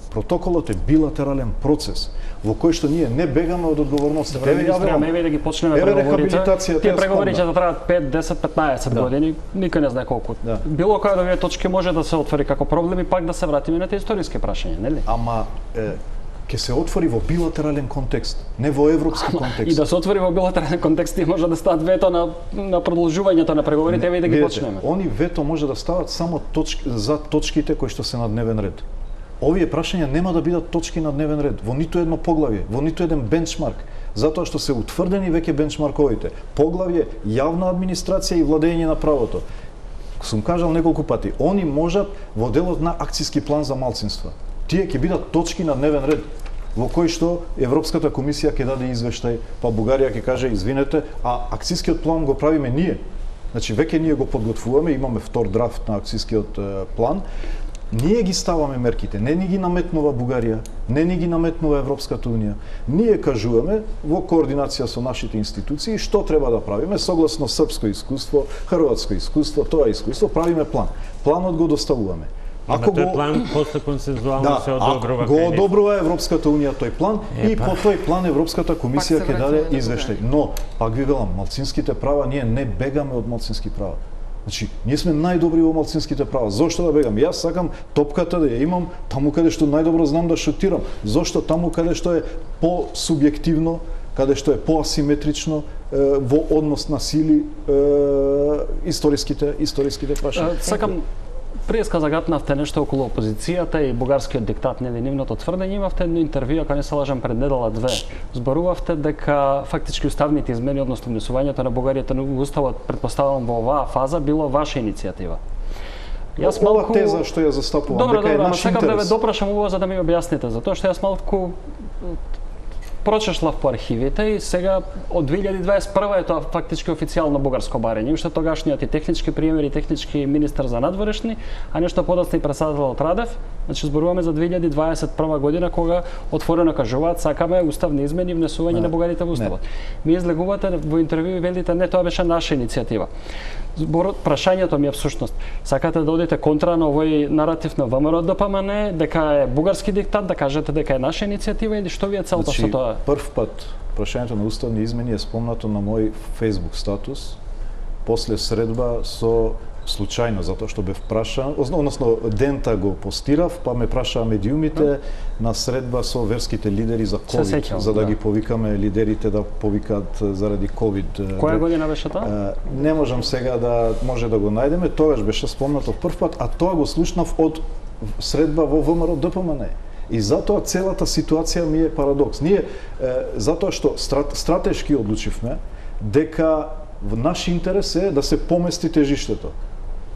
B: протоколот е билатерален процес во кој што ние не бегаме од одговорност.
D: Еве да ги почнеме преговорите. Тие преговори ќе траат 5, 10, 15 години, никој не знае колку. Било која од овие точки може да се отвори како проблем и пак да се вратиме на тие историски прашања, нели?
B: Ама ќе се отвори во билатерален контекст, не во европски контекст.
D: И да се отвори во билатерален контекст и може да стават вето на продолжувањето на преговорите, еве да ги почнеме.
B: Они вето може да стават само за точките кои што се на дневен ред. Овие прашања нема да бидат точки на дневен ред, во ниту едно поглавје, во ниту еден бенчмарк. Затоа што се утврдени веќе бенчмарковите. Поглавје јавна администрација и владење на правото. Сум кажал неколку пати, они можат во делот на акциски план за малцинства. Тие ќе бидат точки на дневен ред во кој што Европската комисија ќе даде извештај, па Бугарија ќе каже извинете, а акцискиот план го правиме ние. Значи веќе ние го подготвуваме, имаме втор драфт на акцискиот план. Ние ги ставаме мерките, не ни ги наметнува Бугарија, не ни ги наметнува Европската унија. Ние кажуваме во координација со нашите институции што треба да правиме согласно српско искуство, хрватско искуство, тоа искуство, правиме план. Планот го доставуваме.
A: Ако тој план после консензуално се одобрува.
B: Го одобрува Европската унија тој план и по тој план Европската комисија ќе даде извештај. Но пак ви велам, малцинските права ние не бегаме од малцински права. Значи, ние сме најдобри во малцинските права. Зошто да бегам? Јас сакам топката да ја имам таму каде што најдобро знам да шутирам. Зошто таму каде што е по-субјективно, каде што е по-асиметрично во однос на сили историските прашања.
D: Сакам преска загатнавте нешто околу опозицијата и бугарскиот диктат, нели нивното тврдење. Имавте едно интервју, ако не се лажам, пред недела-две. Зборувавте дека фактички уставните измени, односно внесувањето на Бугаријата на уставот, предпоставувам во оваа фаза, било ваша иницијатива.
B: Јас малку теза што ја застапувам дека е наш интерес.
D: Сакам да ве допрашам ово за да ми објасните, затоа што јас малку прочешлав по архивите и сега од 2021 е тоа фактички официјално бугарско барење. Уште тогашниот и технички премиер и технички министер за надворешни, а нешто подоцна и председател од Радев. Значи зборуваме за 2021 година кога отворено кажуваат сакаме уставни измени и внесување на бугарите во уставот. Ми излегувате во интервју и велите не, тоа беше наша иницијатива. Прашањето ми е всушност, сакате да одите контра на овој наратив на ВМРО ДПМН, дека е бугарски диктат, да кажете дека е наша иницијатива или што ви е целта со тоа?
B: Прв пат прашањето на уставни измени е спомнато на мој Facebook статус после средба со случајно, затоа што бев прашан, односно дента го постирав, па ме прашаа медиумите на средба со верските лидери за ковид, за да ги повикаме лидерите да повикаат заради ковид.
D: Која година беше тоа?
B: Не можам сега да може да го најдеме, тогаш беше спомнато прв пат, а тоа го слушнав од средба во ВМРО ДПМН. И затоа целата ситуација ми е парадокс. Ние затоа што стратешки одлучивме дека в наш интерес е да се помести тежиштето.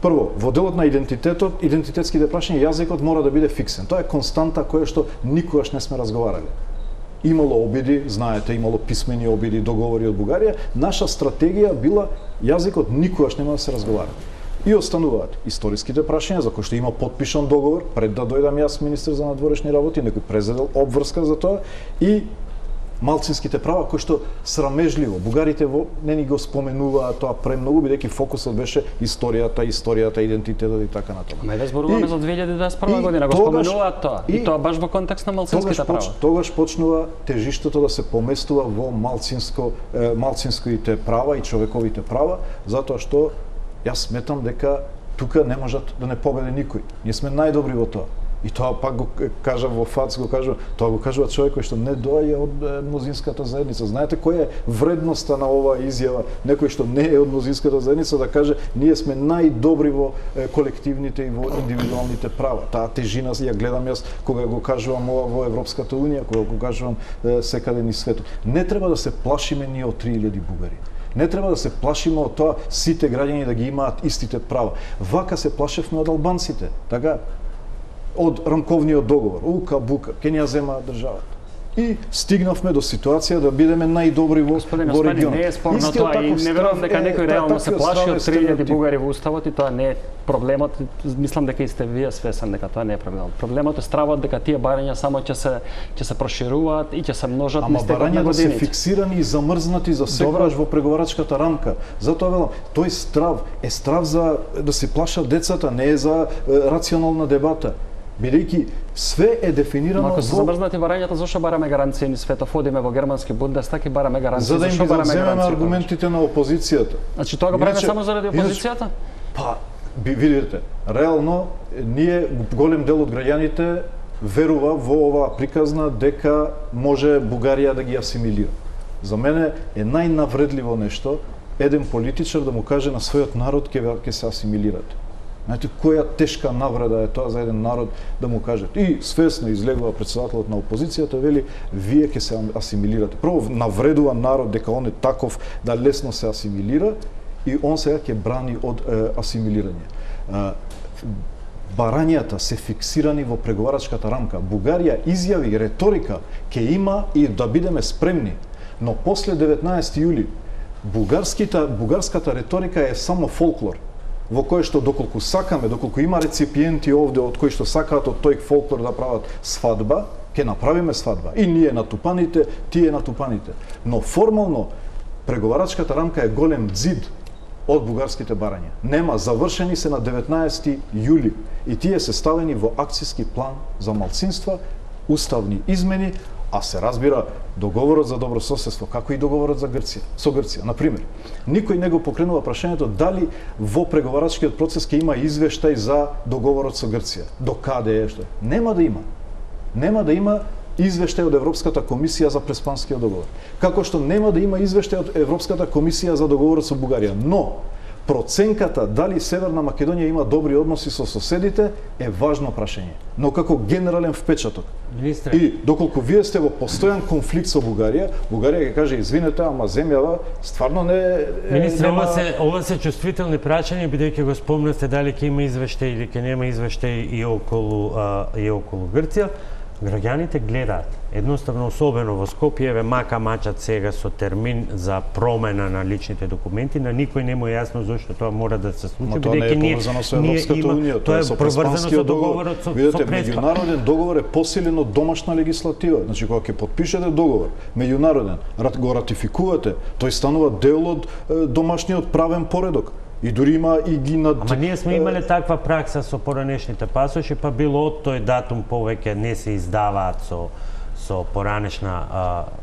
B: Прво, во делот на идентитетот, идентитетските прашања, јазикот мора да биде фиксен. Тоа е константа која што никогаш не сме разговарале. Имало обиди, знаете, имало писмени обиди, договори од Бугарија. Наша стратегија била јазикот никогаш нема да се разговара. И остануваат историските прашања за кои што има потпишан договор пред да дојдам јас министер за надворешни работи, некој презедел обврска за тоа и малцинските права кои што срамежливо бугарите не ни го споменуваат тоа премногу бидејќи фокусот беше историјата, идентитетот и така натаму.
D: Ме ве зборуваме за 2021 година, го споменуваат тоа и тоа баш во контекст на малцинските права.
B: Тогаш почнува тежиштето да се поместува во малцинските права и човековите права, затоа што јас сметам дека тука не можат да не победе никој. Ние сме најдобри во тоа. И тоа пак го кажам во ФАЦ, тоа го кажува човек кој што не доаѓа од мнозинската заедница. Знаете која е вредноста на оваа изјава? Некој што не е од мнозинската заедница да каже ние сме најдобри во колективните и во индивидуалните права. Таа тежина ја гледам јас кога го кажувам ова во Европската унија, кога го кажувам секаде низ светот. Не треба да се плашиме ние од 3000 бугари. Не треба да се плашиме од тоа сите граѓани да ги имаат истите права. Вака се плашевме од албанците. Така од рамковниот договор, ука бука, ќе ни ја зема државата. И стигнавме до ситуација да бидеме најдобри во регионот.
D: Не е спорно тоа и не верувам дека некој реално се плаши од 3000 бугари во уставот и тоа не е проблемот. Мислам дека и сте вие свесен дека тоа не е проблемот. Проблемот е стравот дека тие барања само ќе се прошируваат и ќе се множат низ текот на годините. Ама барањата се
B: фиксирани и замрзнати за секогаш во преговарачката рамка. Затоа велам, тој страв е страв за да се плашат децата, не е за рационална дебата. Бидејќи све е дефинирано.
D: Ако се замрзнати барањата, зашто бараме гаранции низ светот? Одиме во германски Бундестаг и бараме гаранции.
B: За да им ги земеме аргументите на опозицијата.
D: Значи тоа го правиме само заради опозицијата?
B: Па, видите, реално ние голем дел од граѓаните верува во оваа приказна дека може Бугарија да ги асимилира. За мене е најнавредливо нешто еден политичар да му каже на својот народ ќе се асимилирате. Знаете која тешка навреда е тоа за еден народ да му кажат. И свесно излегува председателот на опозицијата, вели, вие ќе се асимилирате. Прво навредува народ дека он е таков да лесно се асимилира и он сега ќе брани од асимилирање. Барањата се фиксирани во преговарачката рамка. Бугарија изјави реторика ќе има и да бидеме спремни. Но после 19 јули бугарската реторика е само фолклор, во кој што доколку сакаме, доколку има реципиенти овде од кои што сакаат од тој фолклор да прават свадба, ќе направиме свадба. И ние натупаните, тие натупаните. Но формално преговарачката рамка е голем ѕид од бугарските барања. Нема, завршени се на 19 јули и тие се ставени во акцијски план за малцинства, уставни измени, а се разбира договорот за добрососедство, како и договорот за Грција, со Грција. Например, никој не го покренува прашањето дали во преговарачкиот процес ќе има извештај за договорот со Грција. До каде е што? Нема да има. Нема да има извештај од Европската комисија за Преспанскиот договор. Како што нема да има извештај од Европската комисија за договорот со Бугарија. Но проценката дали Северна Македонија има добри односи со соседите е важно прашање. Но како генерален впечаток.
A: Министре.
B: И доколку вие сте во постојан конфликт со Бугарија, Бугарија ќе каже извинете, ама земјава стварно не
A: Министре, ова се чувствителни прашања, бидејќи го спомнавте дали ќе има извештај или ќе нема извештај и околу Грција. Граѓаните гледаат. Едноставно, особено во Скопје, мака мачат сега со термин за промена на личните документи, на никој не му е јасно зошто тоа мора да се случи,
B: бидејќи ние со Европската унија, тоа е со Преспанскиот договор. Видете, меѓународен договор е посилен од домашна легислатива. Значи, кога ќе потпишете договор меѓународен, го ратификувате, тој станува дел од домашниот правен поредок. И дури има и ги над...
A: Ама ние сме имале таква пракса со поранешните пасоши, па било од тој датум повеќе не се издаваат со поранешна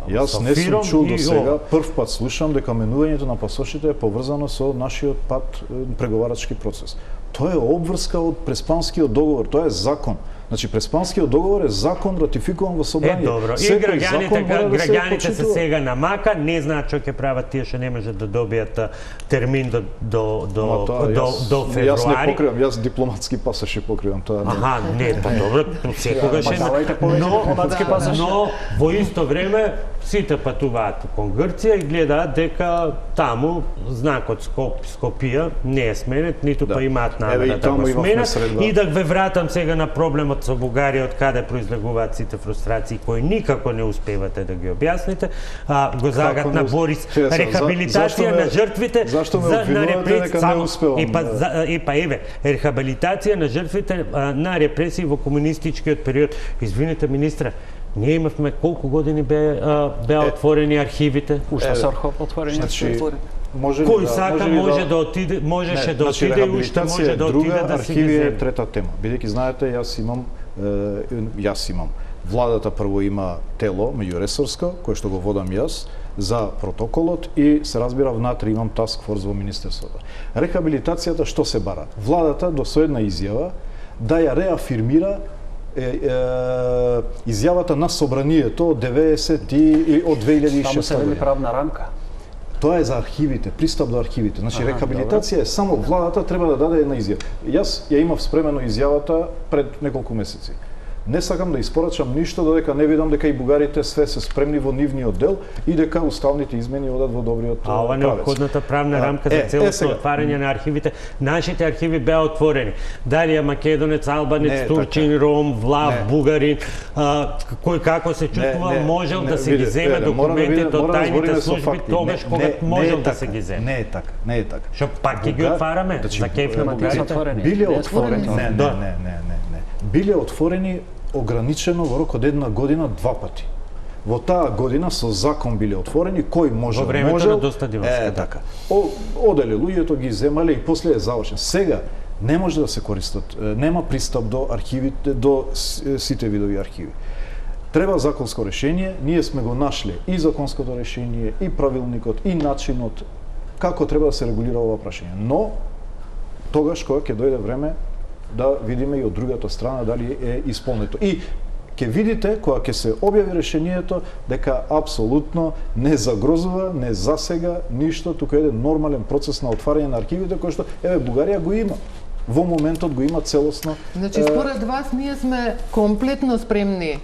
B: Јас не сум чул до сега, прв пат слушам дека менувањето на пасошите е поврзано со нашиот пат преговарачки процес. Тоа е обврска од Преспанскиот договор, тоа е закон. Значи, Преспанскиот договор е закон ратификуван во собрание.
A: Добро. И граѓаните се сега на мака, не знаат што ќе прават тие што не можат да добијат термин до февруари.
B: Јас не покривам, јас дипломатски пасоши покривам, тоа не.
A: Аха, не, па добро, секогаш е. Но во исто време сите патуваат кон Грција и гледаат дека таму знакот Скопје не е сменет, ниту па имаат намера да го сменат. И да ве вратам сега на проблемот со Бугарија, од каде произлегуваат сите фрустрации кои никако не успевате да ги објасните. Го загат на Борис рехабилитација на жртвите на рехабилитација на жртвите на репресии во комунистичкиот период. Извините, министре, ние имавме колку години беа отворени архивите?
D: Уште се отворени?
B: Кој
A: сака може да отиде, можеше да отиде и уште може да отиде да се ги
B: архиви
A: земе.
B: е трета тема. Бидејќи знаете, јас имам владата прво има тело меѓуресорско кој што го водам јас за протоколот и се разбира внатре имам таск форс во министерството. Рехабилитацијата што се бара? Владата до со една изјава да ја реафирмира изјавата на собранието од 90 и од 2006
D: Само се вели правна рамка.
B: Тоа е за архивите, пристап до архивите. Значи, рехабилитација е само владата треба да даде една изјава. Јас ја имав спремено изјавата пред неколку месеци. Не сакам да испорачам ништо додека не видам дека и бугарите све се спремни во нивниот дел и дека уставните измени одат во добриот правец.
A: А ова неопходната правна рамка за целосно отварање на архивите. Нашите архиви беа отворени. Дали е македонец, албанец, турчин, ром, влав, бугарин, кој како се чувствува можел да се ги земе документите од тајните служби тогаш кога можел да се ги земе.
B: Не е така, не е така.
A: Што пак ги отвараме за кеф на бугарите?
B: Биле отворени. Не. Биле отворени ограничено во рок од една година 2 пати. Во таа година со закон биле отворени, кој можел,
A: во времето на Доста Димовски.
B: Така. Оделе луѓето ги земале и после е завршен. Сега не може да се користат, нема пристап до архивите, до сите видови архиви. Треба законско решение, ние сме го нашле и законското решение, и правилникот, и начинот како треба да се регулира ова прашање. Но тогаш кога ќе дојде време да видиме и од другата страна дали е исполнето. И ќе видите кога ќе се објави решението дека апсолутно не загрозува, не засега ништо, туку е еден нормален процес на отварање на архивите кој што еве Бугарија го има. во моментот го има целосно.
C: Значи според вас ние сме комплетно спремни.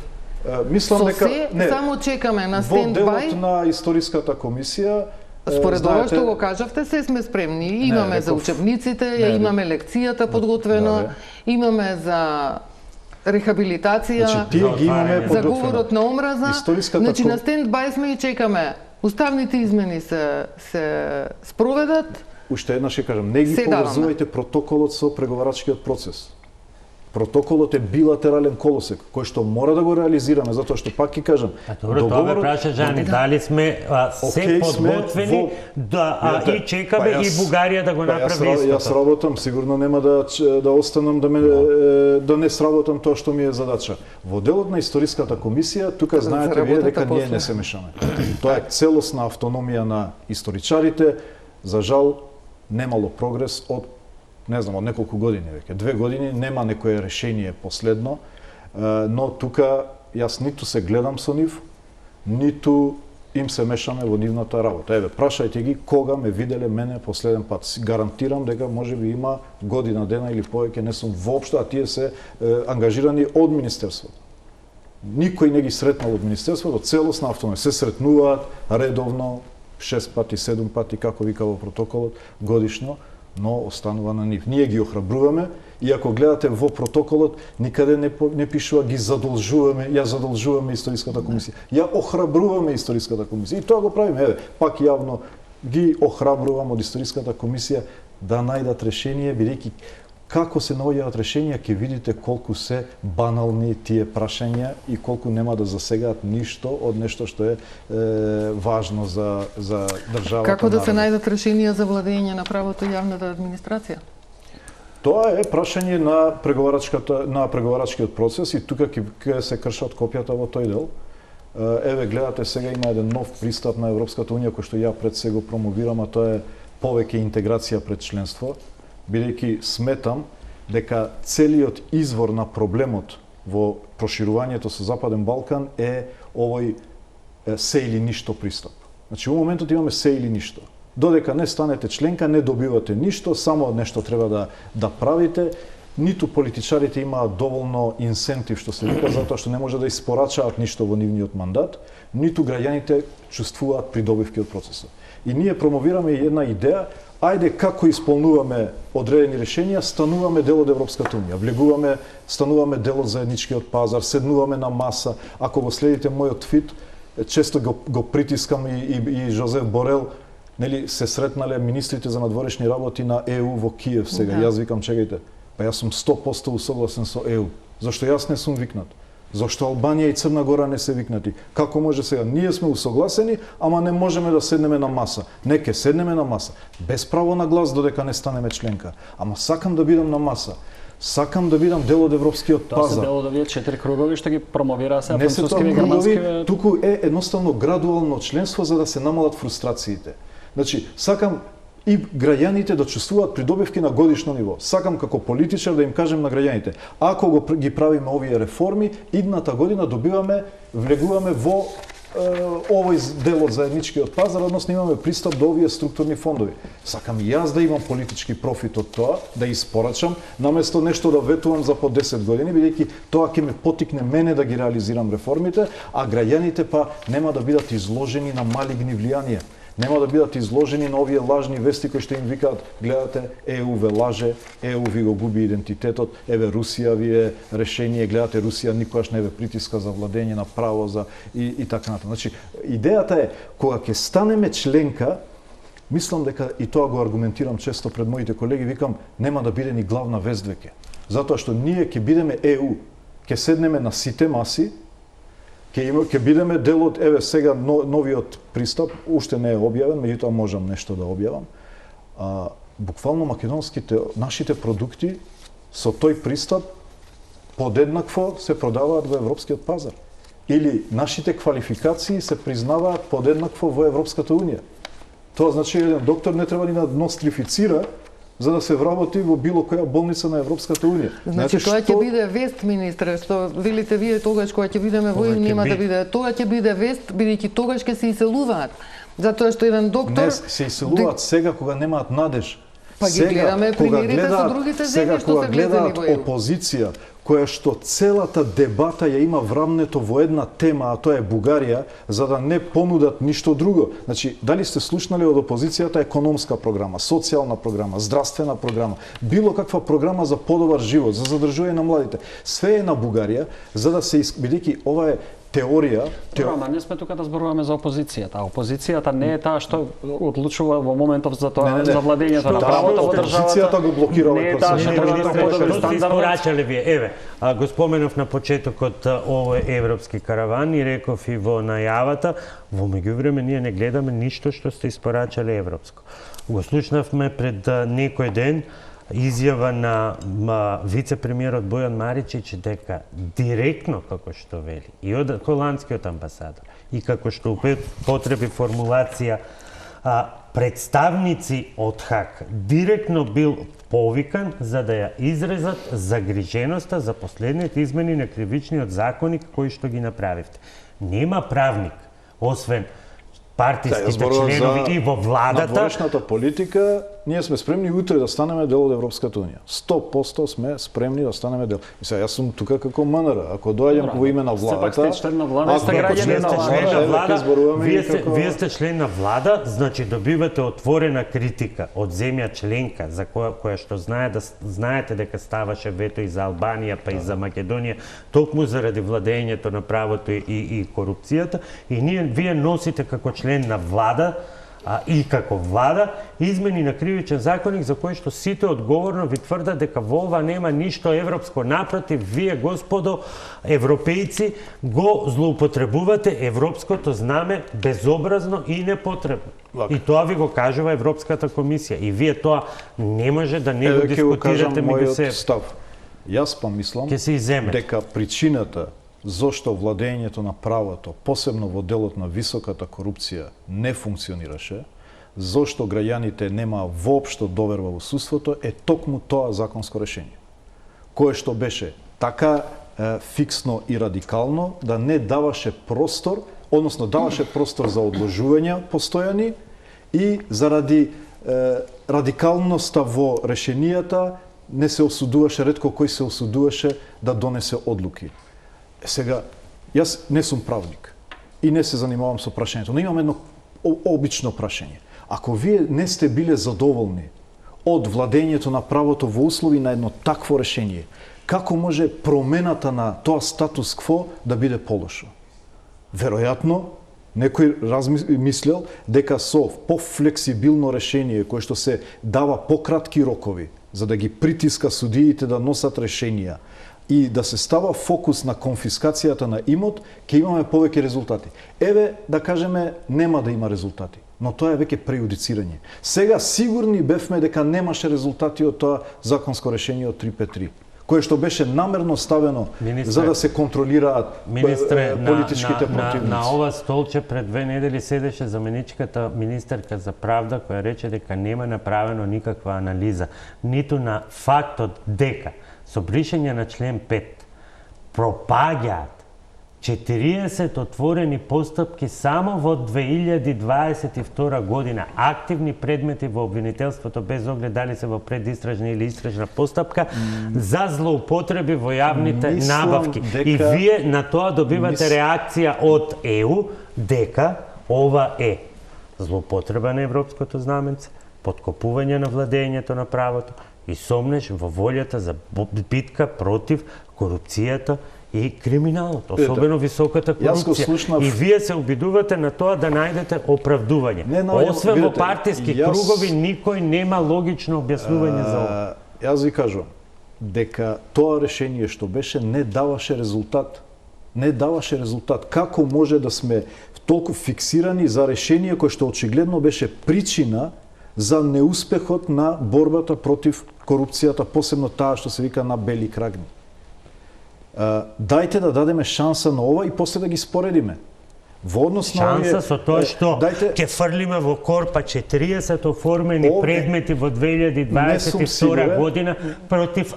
B: Мислам дека
C: само чекаме на стендбај.
B: Во делот на историската комисија
C: според ова што го кажавте, се сме спремни. Имаме за учебниците, имаме лекцијата подготвено, имаме за рехабилитација, за говорот на омраза. Значи на стендбај сме и чекаме. Уставните измени се спроведат.
B: Уште еднаш ќе кажам, не ги поврзувајте протоколот со преговарачкиот процес. Протоколот е билатерален колосек, кој што мора да го реализираме, затоа што пак ќе кажам,
A: тоа ме праша Жани, дали сме се подготвени и чекаме и Бугарија да го направи истото.
B: Јас работам, сигурно нема да останам да не сработам тоа што ми е задача. Во делот на историската комисија, тука знаете вие дека ние не се мешаме. Тоа е целосна автономија на историчарите. За жал немало прогрес од од неколку години веќе. 2 години нема некое решение последно, но тука јас ниту се гледам со нив, ниту им се мешаме во нивната работа. Еве, прашајте ги кога ме виделе мене последен пат. Гарантирам дека можеби има година дена или повеќе не сум воопшто, а тие се ангажирани од министерството. Никој не ги сретнал од министерството, целосна автономија. Се сретнуваат редовно 6 пати, 7 пати, како вика во протоколот, годишно, но останува на нив. Ние ги охрабруваме и ако гледате во протоколот, никаде не пишува ги задолжуваме, ја задолжуваме историската комисија. Ја охрабруваме историската комисија. И тоа го правиме. Еве, пак јавно ги охрабрувам од историската комисија да најдат решение, бидејќи како се наоѓаат решенија, ќе видите колку се банални тие прашања и колку нема да засегаат ништо од нешто што е важно за државата.
C: Како да се најдат решенија за владење на правото и јавната администрација?
B: Тоа е прашање на преговарачкиот процес и тука ќе се кршат копјата во тој дел. Еве, гледате, сега има еден нов пристап на Европската унија кој што ја пред се го промовирам, а тоа е повеќе интеграција пред членство, бидејќи сметам дека целиот извор на проблемот во проширувањето со Западен Балкан е овој се или ништо пристап. Значи, во моментот имаме се или ништо. Додека не станете членка, не добивате ништо, само нешто треба да правите. Ниту политичарите имаат доволно инсентив, што се вика, затоа што не може да испорачаат ништо во нивниот мандат, ниту граѓаните чувствуваат придобивки од процесот. И ние промовираме една идеја, ајде како исполнуваме одредени решенија, стануваме дел од Европската унија, влегуваме, стануваме дел од заедничкиот пазар, седнуваме на маса. Ако го следите мојот твит, често го притискам и Жозеф Борел, нели се сретнале министрите за надворешни работи на ЕУ во Киев сега. Јас викам, чекајте, па јас сум 100% усогласен со ЕУ. Зашто јас не сум викнат? Зашто Албанија и Црна Гора не се викнати? Како може сега? Ние сме усогласени, ама не можеме да седнеме на маса. Неке седнеме на маса, без право на глас додека не станеме членка. Ама сакам да бидам на маса. Сакам да бидам дел од европскиот пазар.
D: Тоа се дел од овие 4 кругови што ги промовираа се
B: францускиви и германскиви. Туку е едноставно градуално членство за да се намалат фрустрациите. Значи, сакам и граѓаните да чувствуваат придобивки на годишно ниво. Сакам како политичар да им кажем на граѓаните, ако ги правиме овие реформи, идната година влегуваме во овој дел од заедничкиот пазар, односно имаме пристап до овие структурни фондови. Сакам и јас да имам политички профит од тоа, да испорачам, наместо нешто да ветувам за по 10 години, бидејќи тоа ќе ме потикне мене да ги реализирам реформите, а граѓаните па нема да бидат изложени на малигни влијанија. Нема да бидат изложени на овие лажни вести кои што им викаат, гледате, ЕУ ве лаже, ЕУ ви го губи идентитетот, еве Русија ви е решение, гледате, Русија никогаш не ве притиска за владење на право и така натаму. Значи, идејата е, кога ќе станеме членка, мислам дека, и тоа го аргументирам често пред моите колеги, викам, нема да биде ни главна вест веќе. Затоа што ние ќе бидеме ЕУ, ќе седнеме на сите маси, ќе бидеме дел од, еве сега новиот пристап, уште не е објавен, меѓутоа можам нешто да објавам. Буквално нашите продукти со тој пристап подеднакво се продаваат во европскиот пазар. Или нашите квалификации се признаваат подеднакво во Европската унија. Тоа значи еден доктор не треба ни да нострифицира за да се вработи во било која болница на Европската унија.
C: Значи тоа ќе биде вест, министре, што велите вие тогаш кога ќе бидеме во ЕУ нема да биде. Тоа ќе биде вест, бидејќи тогаш ќе се иселуваат. Затоа што еден доктор
B: не се иселуваат сега кога немаат надеж.
C: Па ги гледаме примерите со другите земји што се влезени во ЕУ.
B: Опозиција која што целата дебата ја има врамнето во една тема, а тоа е Бугарија, за да не понудат ништо друго. Значи, дали сте слушнали од опозицијата економска програма, социјална програма, здравствена програма, било каква програма за подобар живот, за задржување на младите. Све е на Бугарија, за да се бидејќи ова е теорија.
D: Ама не сме тука да зборуваме за опозицијата. Опозицијата не е таа што одлучува во моментов за тоа за владењето на правото во државата.
B: Опозицијата го блокира овој процес.
A: Не е таа што испорачале вие. Еве, го споменав на почетокот овој европски караван и реков и во најавата, во меѓувреме ние не гледаме ништо што сте испорачале европско. Го слушнавме пред некој ден изјава на вице-премиерот Бојан Маричич дека директно, како што вели, и од холандскиот амбасадор, и како што потреби формулација, представници од ХАК директно бил повикан за да ја изразат загриженоста за последните измени на кривичниот законник кои што ги направивте. Нема правник, освен партиските членови и во владата.
B: На дворешната политика, ние сме спремни утре да станеме дел од Европската унија. 100% сме спремни да станеме дел. Мисля, јас сум тука како МНР. Ако доаѓам во име на владата,
D: сте член на влада, сте граѓани на
A: влада. Вие сте член на влада, значи добивате отворена критика од земја членка за која што знаете дека ставаше вето и за Албанија, па и за Македонија, токму заради владењето на правото и корупцијата, и вие носите како член на влада и како влада измени на кривичен законник за кој што сите одговорно ви тврдат дека во ова нема ништо европско. Напротив, вие, господо европејци, го злоупотребувате европското знаме безобразно и непотребно. И тоа ви го кажува Европската комисија. И вие тоа не може да не го дискутирате меѓу себе.
B: Став. Јас па мислам
A: дека
B: причината зошто владењето на правото, посебно во делот на високата корупција, не функционираше, зошто граѓаните немаа воопшто доверба во судството, е токму тоа законско решение, кое што беше така фиксно и радикално да не даваше простор, односно даваше простор за одложувања постојани и заради радикалноста во решенијата не се осудуваше, ретко кој се осудуваше да донесе одлуки. Сега, јас не сум правник и не се занимавам со прашањето, но имам едно обично прашање. Ако вие не сте биле задоволни од владењето на правото во услови на едно такво решение, како може промената на тоа статус кво да биде полошо? Веројатно, некој размислел дека со пофлексибилно решение кое што се дава пократки рокови за да ги притиска судиите да носат решенија и да се става фокус на конфискацијата на имот, ќе имаме повеќе резултати. Еве, да кажеме, нема да има резултати, но тоа е веќе прејудицирање. Сега сигурни бевме дека немаше резултати од тоа законско решение од 353, кое што беше намерно ставено за да се контролираат политичките противници.
A: На ова столче пред 2 недели седеше заменичката министерка за правда, која рече дека нема направено никаква анализа, ниту на фактот дека со бришење на член 5 пропаѓаат 40 отворени постапки само во 2022 година, активни предмети во обвинителството без оглед дали се во предистражна или истражна постапка за злоупотреби во јавните набавки. И вие на тоа добивате реакција од ЕУ дека ова е злоупотреба на европското знаменце, поткопување на владењето на правото и сомнеш во волјата за битка против корупцијата и криминалот, особено високата корупција. И вие се обидувате на тоа да најдете оправдување. Освен во партиски кругови, никој нема логично објаснување за ова.
B: Јас ви кажувам дека тоа решение што беше не даваше резултат. Не даваше резултат. Како може да сме толку фиксирани за решение кое што очигледно беше причина за неуспехот на борбата против корупцијата, посебно таа што се вика на бели крагни. Дајте да дадеме шанса на ова и после да ги споредиме. Во однос на
A: шанса со тоа што ќе фрлиме во корпа 40 оформени предмети во 2022 година против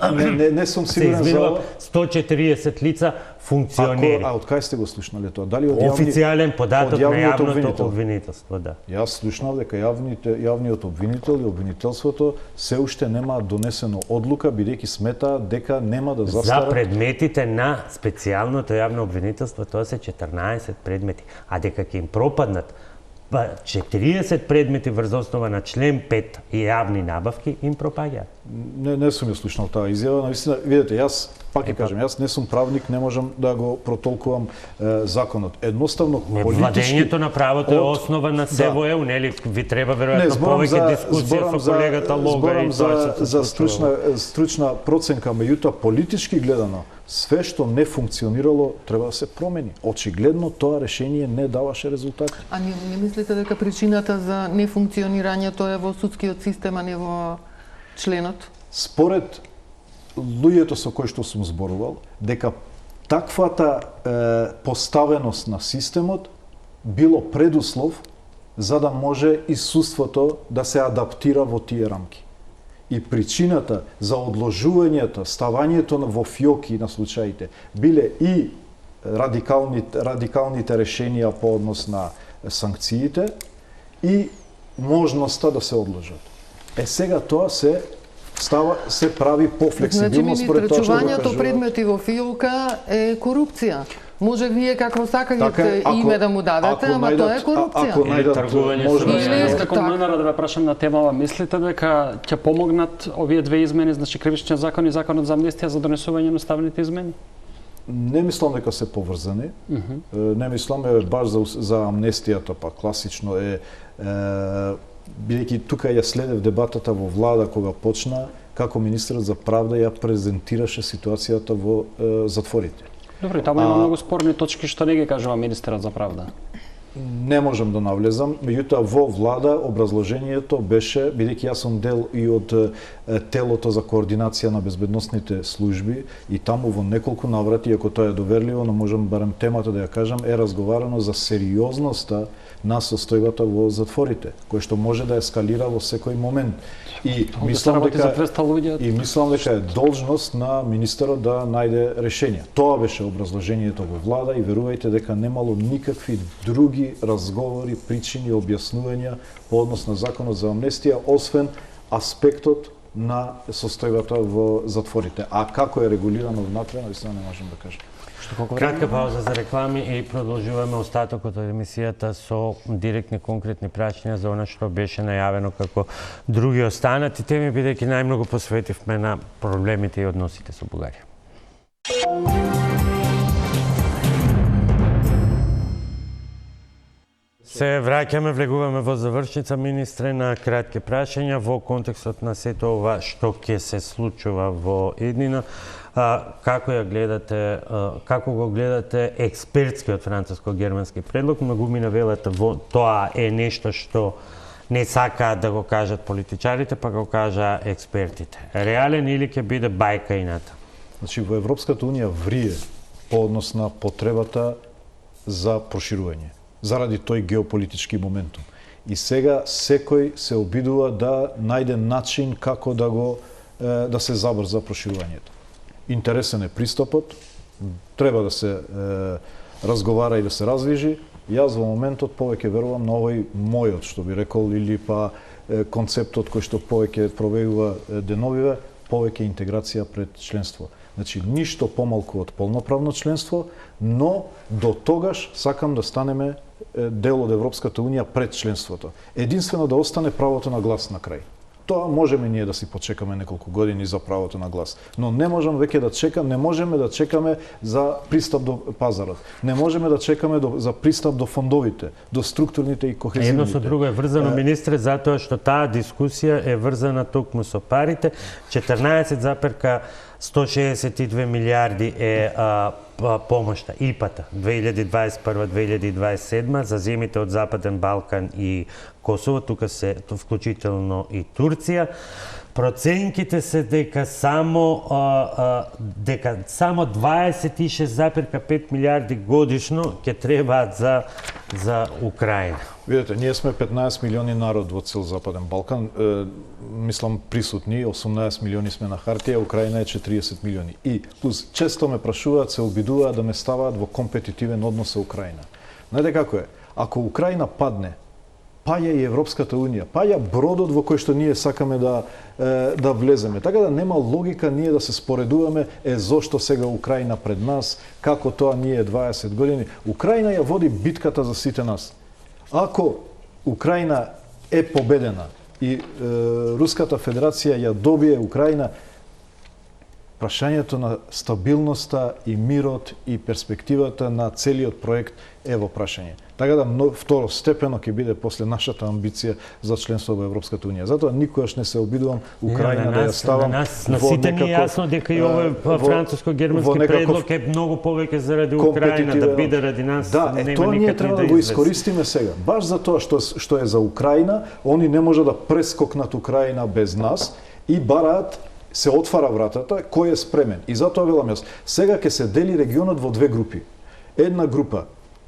B: не сум сигурен за
A: 140 лица функционери.
B: А од кај сте го слушнале тоа? Дали од
A: официјален податок на јавното обвинителство, да.
B: Јас слушнав дека јавниот обвинител и обвинителството се уште нема донесено одлука, бидејќи смета дека нема да застара.
A: За предметите на специјалното јавно обвинителство, тоа се 14 предмети, а дека ќе им пропаднат 40 предмети врз основа на член 5 и јавни набавки им пропаѓаат.
B: Не сум ја слушнал таа изјава, навистина, видете, јас пак ќе кажам, јас не сум правник, не можам да го протолкувам законот. Едноставно политички
A: владењето на правото е основа на СВО, нели? Ви треба веројатно повеќе дискусија со колегата Лога и тоа
B: за стручна проценка, меѓутоа политички гледано, све што не функционирало треба да се промени. Очигледно тоа решение не даваше резултати.
C: А не мислите дека причината за нефункционирањето е во судскиот систем, а не во членот?
B: Според луѓето со кои што сум зборувал, дека таквата поставеност на системот било предуслов за да може и судството да се адаптира во тие рамки. И причината за одложувањето, ставањето во фиоки на случаите биле и радикалните решенија по однос на санкциите и можноста да се одложат. Сега тоа се прави пофлексибилно според тоа што го кажува.
C: Чувањето предмети во фиока е корупција. Може вие како сакате име да му дадете, ама тоа е корупција.
B: Ако најдат можност.
D: Како номера да ве прашам на темава, мислите дека ќе помогнат овие две измени, значи кривичниот закон и законот за амнестија за донесување на уставните измени?
B: Не мислам дека се поврзани. Не мислам баш за амнестијата, па класично е бидејќи тука ја следев дебатата во влада кога почна, како министерот за правда ја презентираше ситуацијата во затворите.
D: Добро, таму има многу спорни точки што не ги кажува министерот за правда.
B: Не можам да навлезам, меѓутоа во влада образложението беше, бидејќи јас сум дел и од телото за координација на безбедносните служби и таму во неколку наврати, ако тоа е доверливо, но можам барем темата да ја кажам, е разговарано за сериозноста на состојбата во затворите, кој што може да ескалира во секој момент. И мислам дека е должност на министерот да најде решение. Тоа беше образложението во влада и верувајте дека немало никакви други разговори, причини, објаснувања по однос на законот за амнестија, освен аспектот на состојбата во затворите. А како е регулирано внатре, навистина не можам да кажам.
A: Кратка пауза за реклами и продолжуваме остатокот од емисијата со директни конкретни прашања за она што беше најавено како други останати теми, бидејќи најмногу посветивме на проблемите и односите со Бугарија. Се враќаме, влегуваме во завршница, министре, на кратки прашања во контекстот на сето ова што ќе се случува во иднина. Како го гледате експертскиот француско-германски предлог? Многумина велат тоа е нешто што не сакаат да го кажат политичарите, па го кажа експертите. Реален или ќе биде бајка ината?
B: Значи, во Европската унија врие по однос на потребата за проширување, заради тој геополитички моментум. И сега секој се обидува да најде начин како да се забрза проширувањето. Интересен е пристапот, треба да се разговара и да се развижи. Јас во моментот повеќе верувам на овој мојот, што би рекол, или па концептот кој што повеќе проведува деновиве, повеќе интеграција пред членство. Значи, ништо помалку од полноправно членство, но до тогаш сакам да станеме дел од Европската унија пред членството. Единствено да остане правото на глас на крај. Тоа можеме ние да си почекаме неколку години за правото на глас, но не можам веќе да чекам, не можеме да чекаме за пристап до пазарот. Не можеме да чекаме за пристап до фондовите, до структурните и кохезивните.
A: Едно со друго е врзано, министре, затоа што таа дискусија е врзана токму со парите. 14,162 милиарди е помошта, ИПА-та, 2021-2027 за земите од Западен Балкан и Косово, тука се вклучително и Турција. Проценките се дека само 26,5 милиарди годишно ќе требаат за Украина.
B: Видете, ние сме 15 милиони народ во цел Западен Балкан. Мислам присутни, 18 милиони сме на хартија, Украина е 40 милиони. И плюс често ме прашуваат, се обидуваат да ме ставаат во компетитивен однос со Украина. Знаете како е? Ако Украина падне, паја и Европската Унија, паја бродот во кој што ние сакаме да влеземе. Така да нема логика ние да се споредуваме зошто сега Украина пред нас, како тоа ние 20 години. Украина ја води битката за сите нас. Ако Украина е победена и Руската Федерација ја добие Украина, прашањето на стабилноста и мирот и перспективата на целиот проект е во прашање. Така да второстепено ќе биде после нашата амбиција за членство во Европската Унија. Затоа никогаш не се обидувам Украина да ја ставам
A: на сите ни е јасно дека и овој француско-германски предлог е многу повеќе заради Украина, да биде ради нас.
B: Да, тоа ние треба да го искористиме сега. Баш за тоа што е за Украина, они не може да прескокнат Украина без нас и бараат, се отвара вратата, кој е спремен. И затоа велам јас, сега ќе се дели регионот во две групи. Една група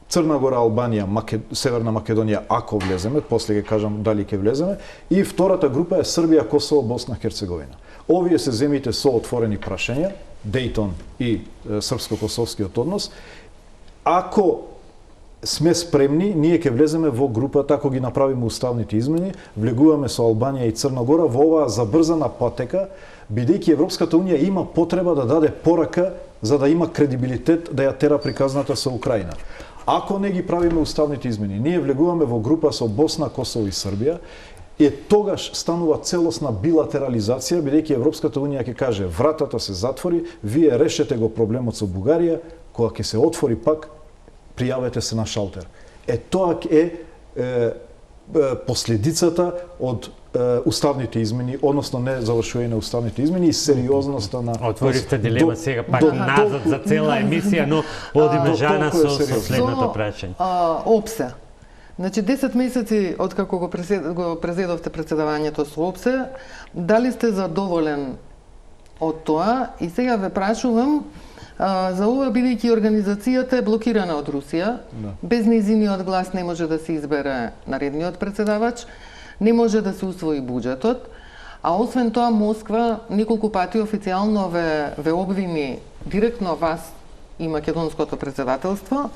B: Црна Гора, Албанија, Северна Македонија, ако влеземе, после ќе кажам дали ќе влеземе, и втората група е Србија, Косово, Босна, Херцеговина. Овие се земите со отворени прашања, Дејтон и српско-косовскиот однос. Ако сме спремни, ние ќе влеземе во групата, ако ги направиме уставните измени, влегуваме со Албанија и Црна Гора во оваа забрзана патека, бидејќи Европската Унија има потреба да даде порака за да има кредибилитет да ја тера приказната со Украина. Ако не ги правиме уставните измени, ние влегуваме во група со Босна, Косово и Србија, тогаш станува целосна билатерализација, бидејќи Европската Унија ќе каже вратата се затвори, вие решете го проблемот со Бугарија, кога ќе се отвори пак, пријавете се на шалтер. Тоа е последицата од уставните измени, односно не завршување на уставните измени и сериозноста на...
A: Отворивте дилема сега пак назад за цела емисија, но одиме Жана со следното прашање.
C: ОПСЕ. Значи 10 месеци од како го презедовте председавањето со ОПСЕ, дали сте задоволен од тоа? И сега ве прашувам за ова, бидејќи организацијата е блокирана од Русија, без нејзиниот глас не може да се избере наредниот председавач, не може да се усвои буџетот, а освен тоа Москва неколку пати официјално ве обвини директно вас и македонското председателство,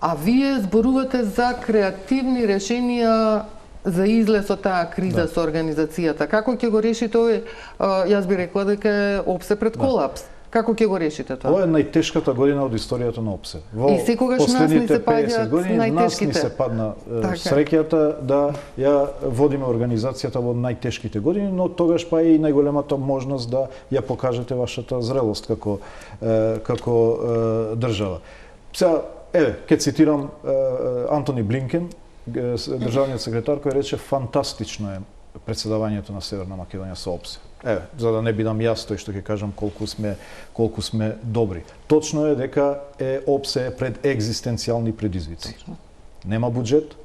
C: а вие зборувате за креативни решенија за излез од таа криза со организацијата. Како ќе го решите овој? Јас би рекла дека е ОПСЕ пред колапс. Како ќе го решите тоа?
B: Ова е најтешката година од историјата на ОПСЕ.
C: И секогаш нас ни се паѓаат најтешките. Нас ни се
B: падна среќата да ја водиме организацијата во најтешките години, но тогаш па и најголемата можност да ја покажете вашата зрелост како држава. Сега, ќе цитирам Антони Блинкен, државниот секретар, кој рече фантастично е председавањето на Северна Македонија со ОПСЕ. За да не бидам јас тој што ќе кажам колку сме добри. Точно е дека ОПСЕ пред екзистенцијални предизвици. Нема буџет,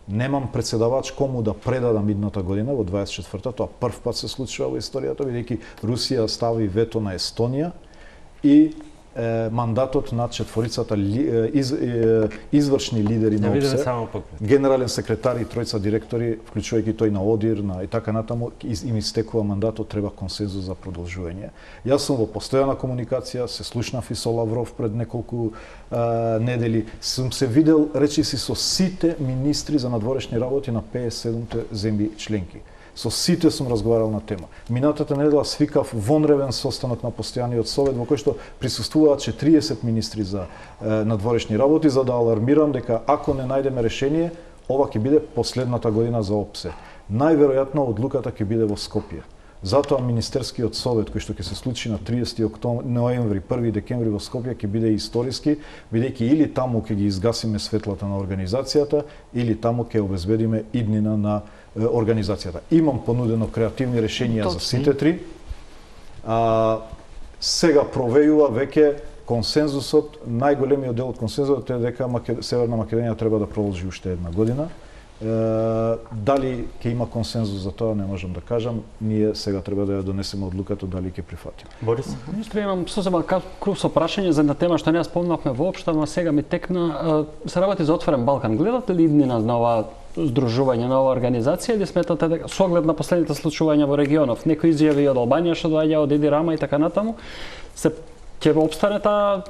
B: немам председавач кому да предадам идната година во 24-та, тоа прв пат се случува во историјата, бидејќи Русија стави вето на Естонија и мандатот на четворицата извршни лидери на ОПСЕ, генерален секретар и тројца директори, вклучувајќи тој на ОДИР, и така натаму, им истекува мандатот, треба консензус за продолжување. Јас сум во постојана комуникација, се слушнав и со Лавров пред неколку недели, сум се видел речиси со сите министри за надворешни работи на 57-те земји членки. Со сите сум разговарал на тема. Минатата недела свикав вонреден состанок на постојаниот совет во кој што присуствуваат 40 министри за надворешни работи, за да алармирам дека ако не најдеме решение, ова ќе биде последната година за ОПСЕ. Најверојатно одлуката ќе биде во Скопје. Затоа Министерскиот совет кој што ќе се случи на 30 ноември, 1 декември во Скопје ќе биде историски, бидејќи или таму ќе ги изгасиме светлата на организацијата, или таму ќе обезбедиме иднина на организацијата. Имам понудено креативни решенија за сите три. Сега провејува веќе консензусот, најголемиот дел од консензусот е дека Северна Македонија треба да продолжи уште една година. Дали ќе има консензус за тоа, не можам да кажам. Ние сега треба да ја донесеме одлуката дали ќе прифатиме.
A: Борис?
D: Министре, имам сосема круг со прашање за една тема што не ја спомнавме воопшто, но сега ми текна. Се работи за Отворен Балкан. Гледате ли иднина на ова здружување, на оваа организација, или сметате дека со оглед на последните случувања во регионов, некои изјави од Албанија што доаѓа од Еди Рама и така натаму, ќе обстане таа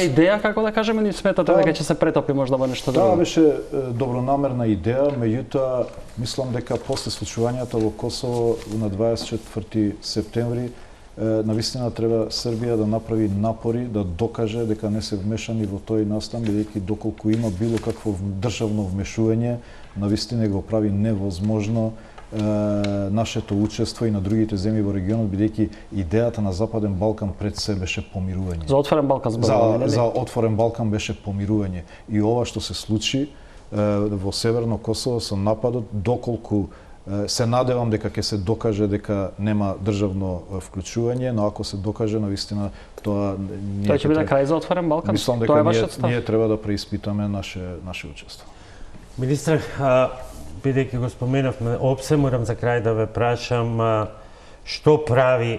D: идеја, како да кажеме, или сметате дека ќе се претопи можда во нешто друго?
B: Таа беше добронамерна идеја, меѓутоа мислам дека после случувањата во Косово на 24 септември навистина треба Србија да направи напори да докаже дека не се вмешани во тој настан, бидејќи доколку има било какво државно вмешување, навистина го прави невозможно нашето учество и на другите земји во регионот, бидејќи идејата на Западен Балкан пред се беше помирување.
D: За Отворен Балкан зборуваме,
B: за Отворен Балкан беше помирување. И ова што се случи во Северно Косово со нападот, доколку се надевам дека ќе се докаже дека нема државно вклучување, но ако се докаже навистина тоа
D: тоа ќе биде крај за Отворен Балкан.
B: Мислам дека ние треба да преиспитаме наше учество.
A: Министре, бидејќи го споменавме ОПСЕ, морам за крај да ве прашам што прави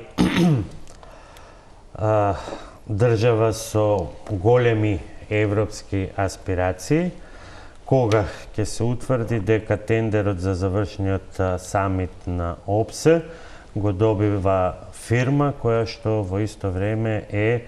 A: држава со големи европски аспирации, кога ќе се утврди дека тендерот за завршниот самит на ОПСЕ го добива фирма која што во исто време е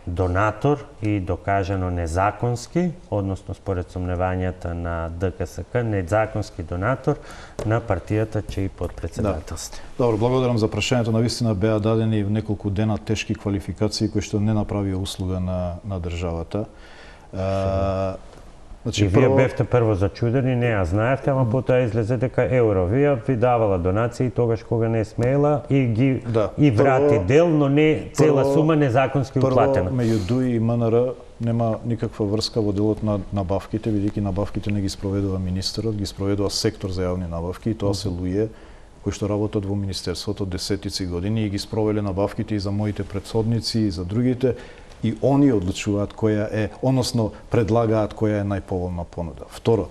A: донатор и докажано незаконски, односно според сомневањата на ДКСК, незаконски донатор на партијата чиј подпредседателство.
B: Добро, благодарам за прашањето. Навистина беа дадени неколку дена тешки квалификации кои што не направија услуга на државата.
A: Значи, вие бевте прво зачудени, не ја знаевте, ама потоа излезе дека Евровија ви давала донации тогаш кога не смела и врати дел, но не цела сума незаконски уплатена.
B: Прво, меѓу ДУИ и МНР нема никаква врска во делот на набавките, бидејќи набавките не ги спроведува министерот, ги спроведува сектор за јавни набавки и тоа се луѓе кои што работат во министерството десетици години и ги спровеле набавките и за моите претходници и за другите. И они одлучуваат која е, односно предлагаат која е најповолна понуда. Второ,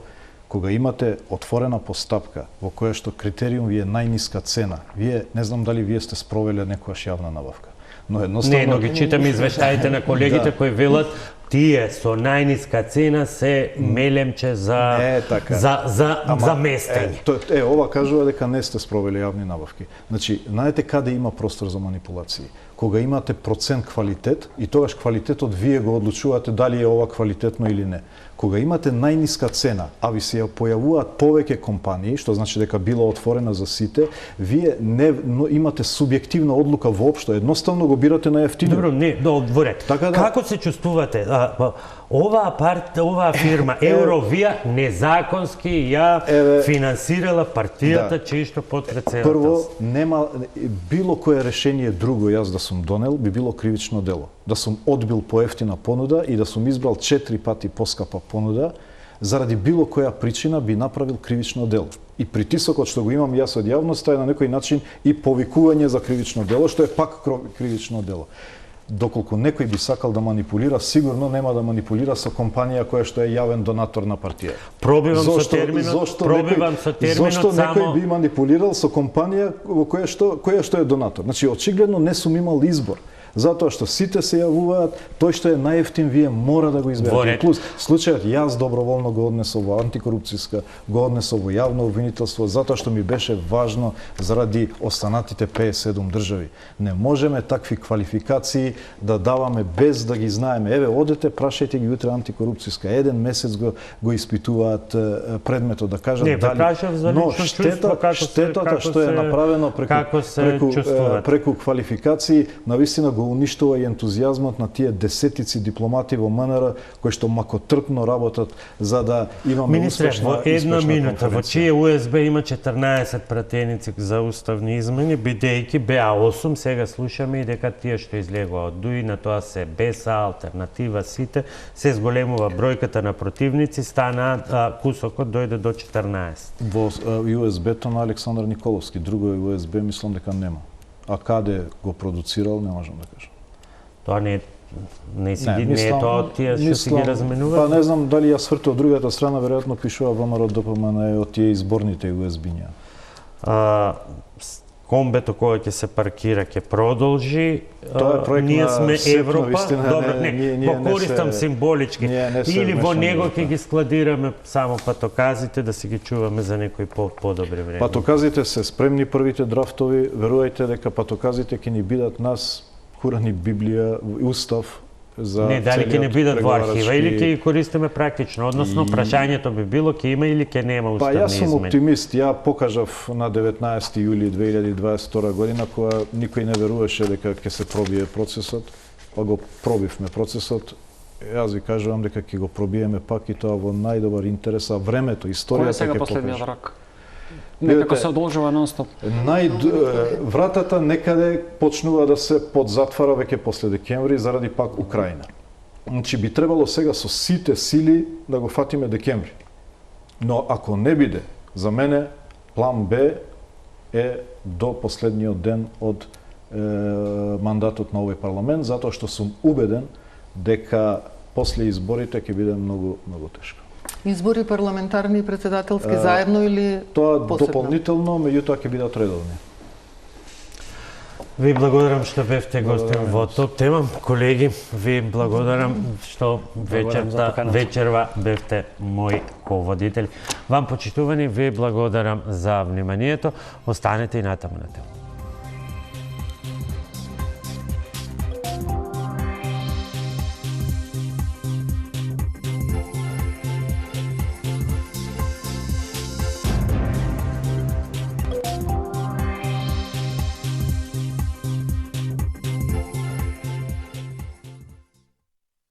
B: кога имате отворена постапка во која што критериум ви е најниска цена, вие не знам дали вие сте спровеле некојаш јавна набавка. Но едноставно
A: не, но ги читам извештаите на колегите кои велат тие со најниска цена се мелемче за местење.
B: Ова кажува дека не сте спровели јавни набавки. Значи, знаете каде има простор за манипулации? Кога имате процент квалитет и тогаш квалитетот вие го одлучувате дали е ова квалитетно или не. Кога имате најниска цена, а ви се појавуваат повеќе компании, што значи дека била отворена за сите, вие не имате субјективна одлука воопшто, едноставно го бирате на ефтино.
A: Добро, не, во ред. Како се чувствувате? Оваа фирма Евровија незаконски ја финансирала партијата чиј што подпредседателство.
B: Прво, нема било кое решение друго јас да сум донел би било кривично дело. Да сум одбил поевтина понуда и да сум избрал 4 пати поскапа понуда, заради било која причина би направил кривично дело. И притисокот што го имам јас од јавноста е на некој начин и повикување за кривично дело, што е пак кривично дело. Доколку некој би сакал да манипулира, сигурно нема да манипулира со компанија која што е јавен донатор на партија.
A: Пробивам со терминот
B: зошто некој би манипулирал со компанија во која што е донатор. Значи, очигледно не сум имал избор. Затоа што сите се јавуваат, тој што е најефтин вие мора да го изберете. Плюс случајот јас доброволно го однесов во антикорупцијска, го однесов во јавно обвинителство затоа што ми беше важно заради останатите 57 држави. Не можеме такви квалификации да даваме без да ги знаеме. Еве, одете, прашајте ги утре антикорупцијска. Еден месец го испитуваат предметот да кажат дали. Но штетата што е направено преку квалификации навистина го уништува и ентузијазмот на тие десетици дипломати во МНР кои што макотрпно работат за да имаме успешна
A: во една минута во чие УСБ има 14 пратеници за уставни измени, бидејќи беа 8, сега слушаме и дека тие што излегува од ДУИ на тоа се БЕСА, алтернатива, сите, се зголемува бројката на противници, стана кусокот дојде до 14.
B: Во УСБ-то на Александар Николовски, друго УСБ мислам дека нема. А каде го продуцирал, не можам да кажам.
A: Тоа не не е тоа од тие што си ги разменуваат?
B: Па не знам дали ја свртов другата страна, веројатно пишува ВМРО ДПМН од тие изборните USB-ња.
A: Комбето кој ќе се паркира ќе продолжи.
B: Тоа е проект
A: ние сме
B: Европа.
A: Добро, го користам символички. Или во него ќе ги складираме само патоказите да си ги чуваме за некои подобри време.
B: Патоказите се спремни првите драфтови, верувајте дека патоказите ќе ни бидат нас Куран и Библија, устав за
A: не, дали ќе не бидат во архива или ќе ги користиме практично, односно прашањето би било ќе има или ќе нема уставни измени.
B: Па јас сум оптимист, ја покажав на 19 јули 2022 година кога никој не веруваше дека ќе се пробие процесот, па го пробивме процесот. Јас ви кажувам дека ќе го пробиеме пак и тоа во најдобар интерес, а времето, историјата ќе покаже. Кој е сега
D: последниот рок? Некако се одолжува нон-стоп.
B: Вратата некаде почнува да се подзатвара веќе после декември заради пак Украина. Значи би требало сега со сите сили да го фатиме декември. Но ако не биде, за мене план Б е до последниот ден од мандатот на овој парламент, затоа што сум убеден дека после изборите ќе биде многу тешко.
C: Избори парламентарни и председателски заедно или
B: тоа
C: посебно?
B: Дополнително, меѓутоа ќе бидат редовни.
A: Ви благодарам што бевте гостин во топ тема. Колеги, ви благодарам што вечерва бевте мои ководители. Вам почитувани, ви благодарам за вниманието. Останете и натаму на тема.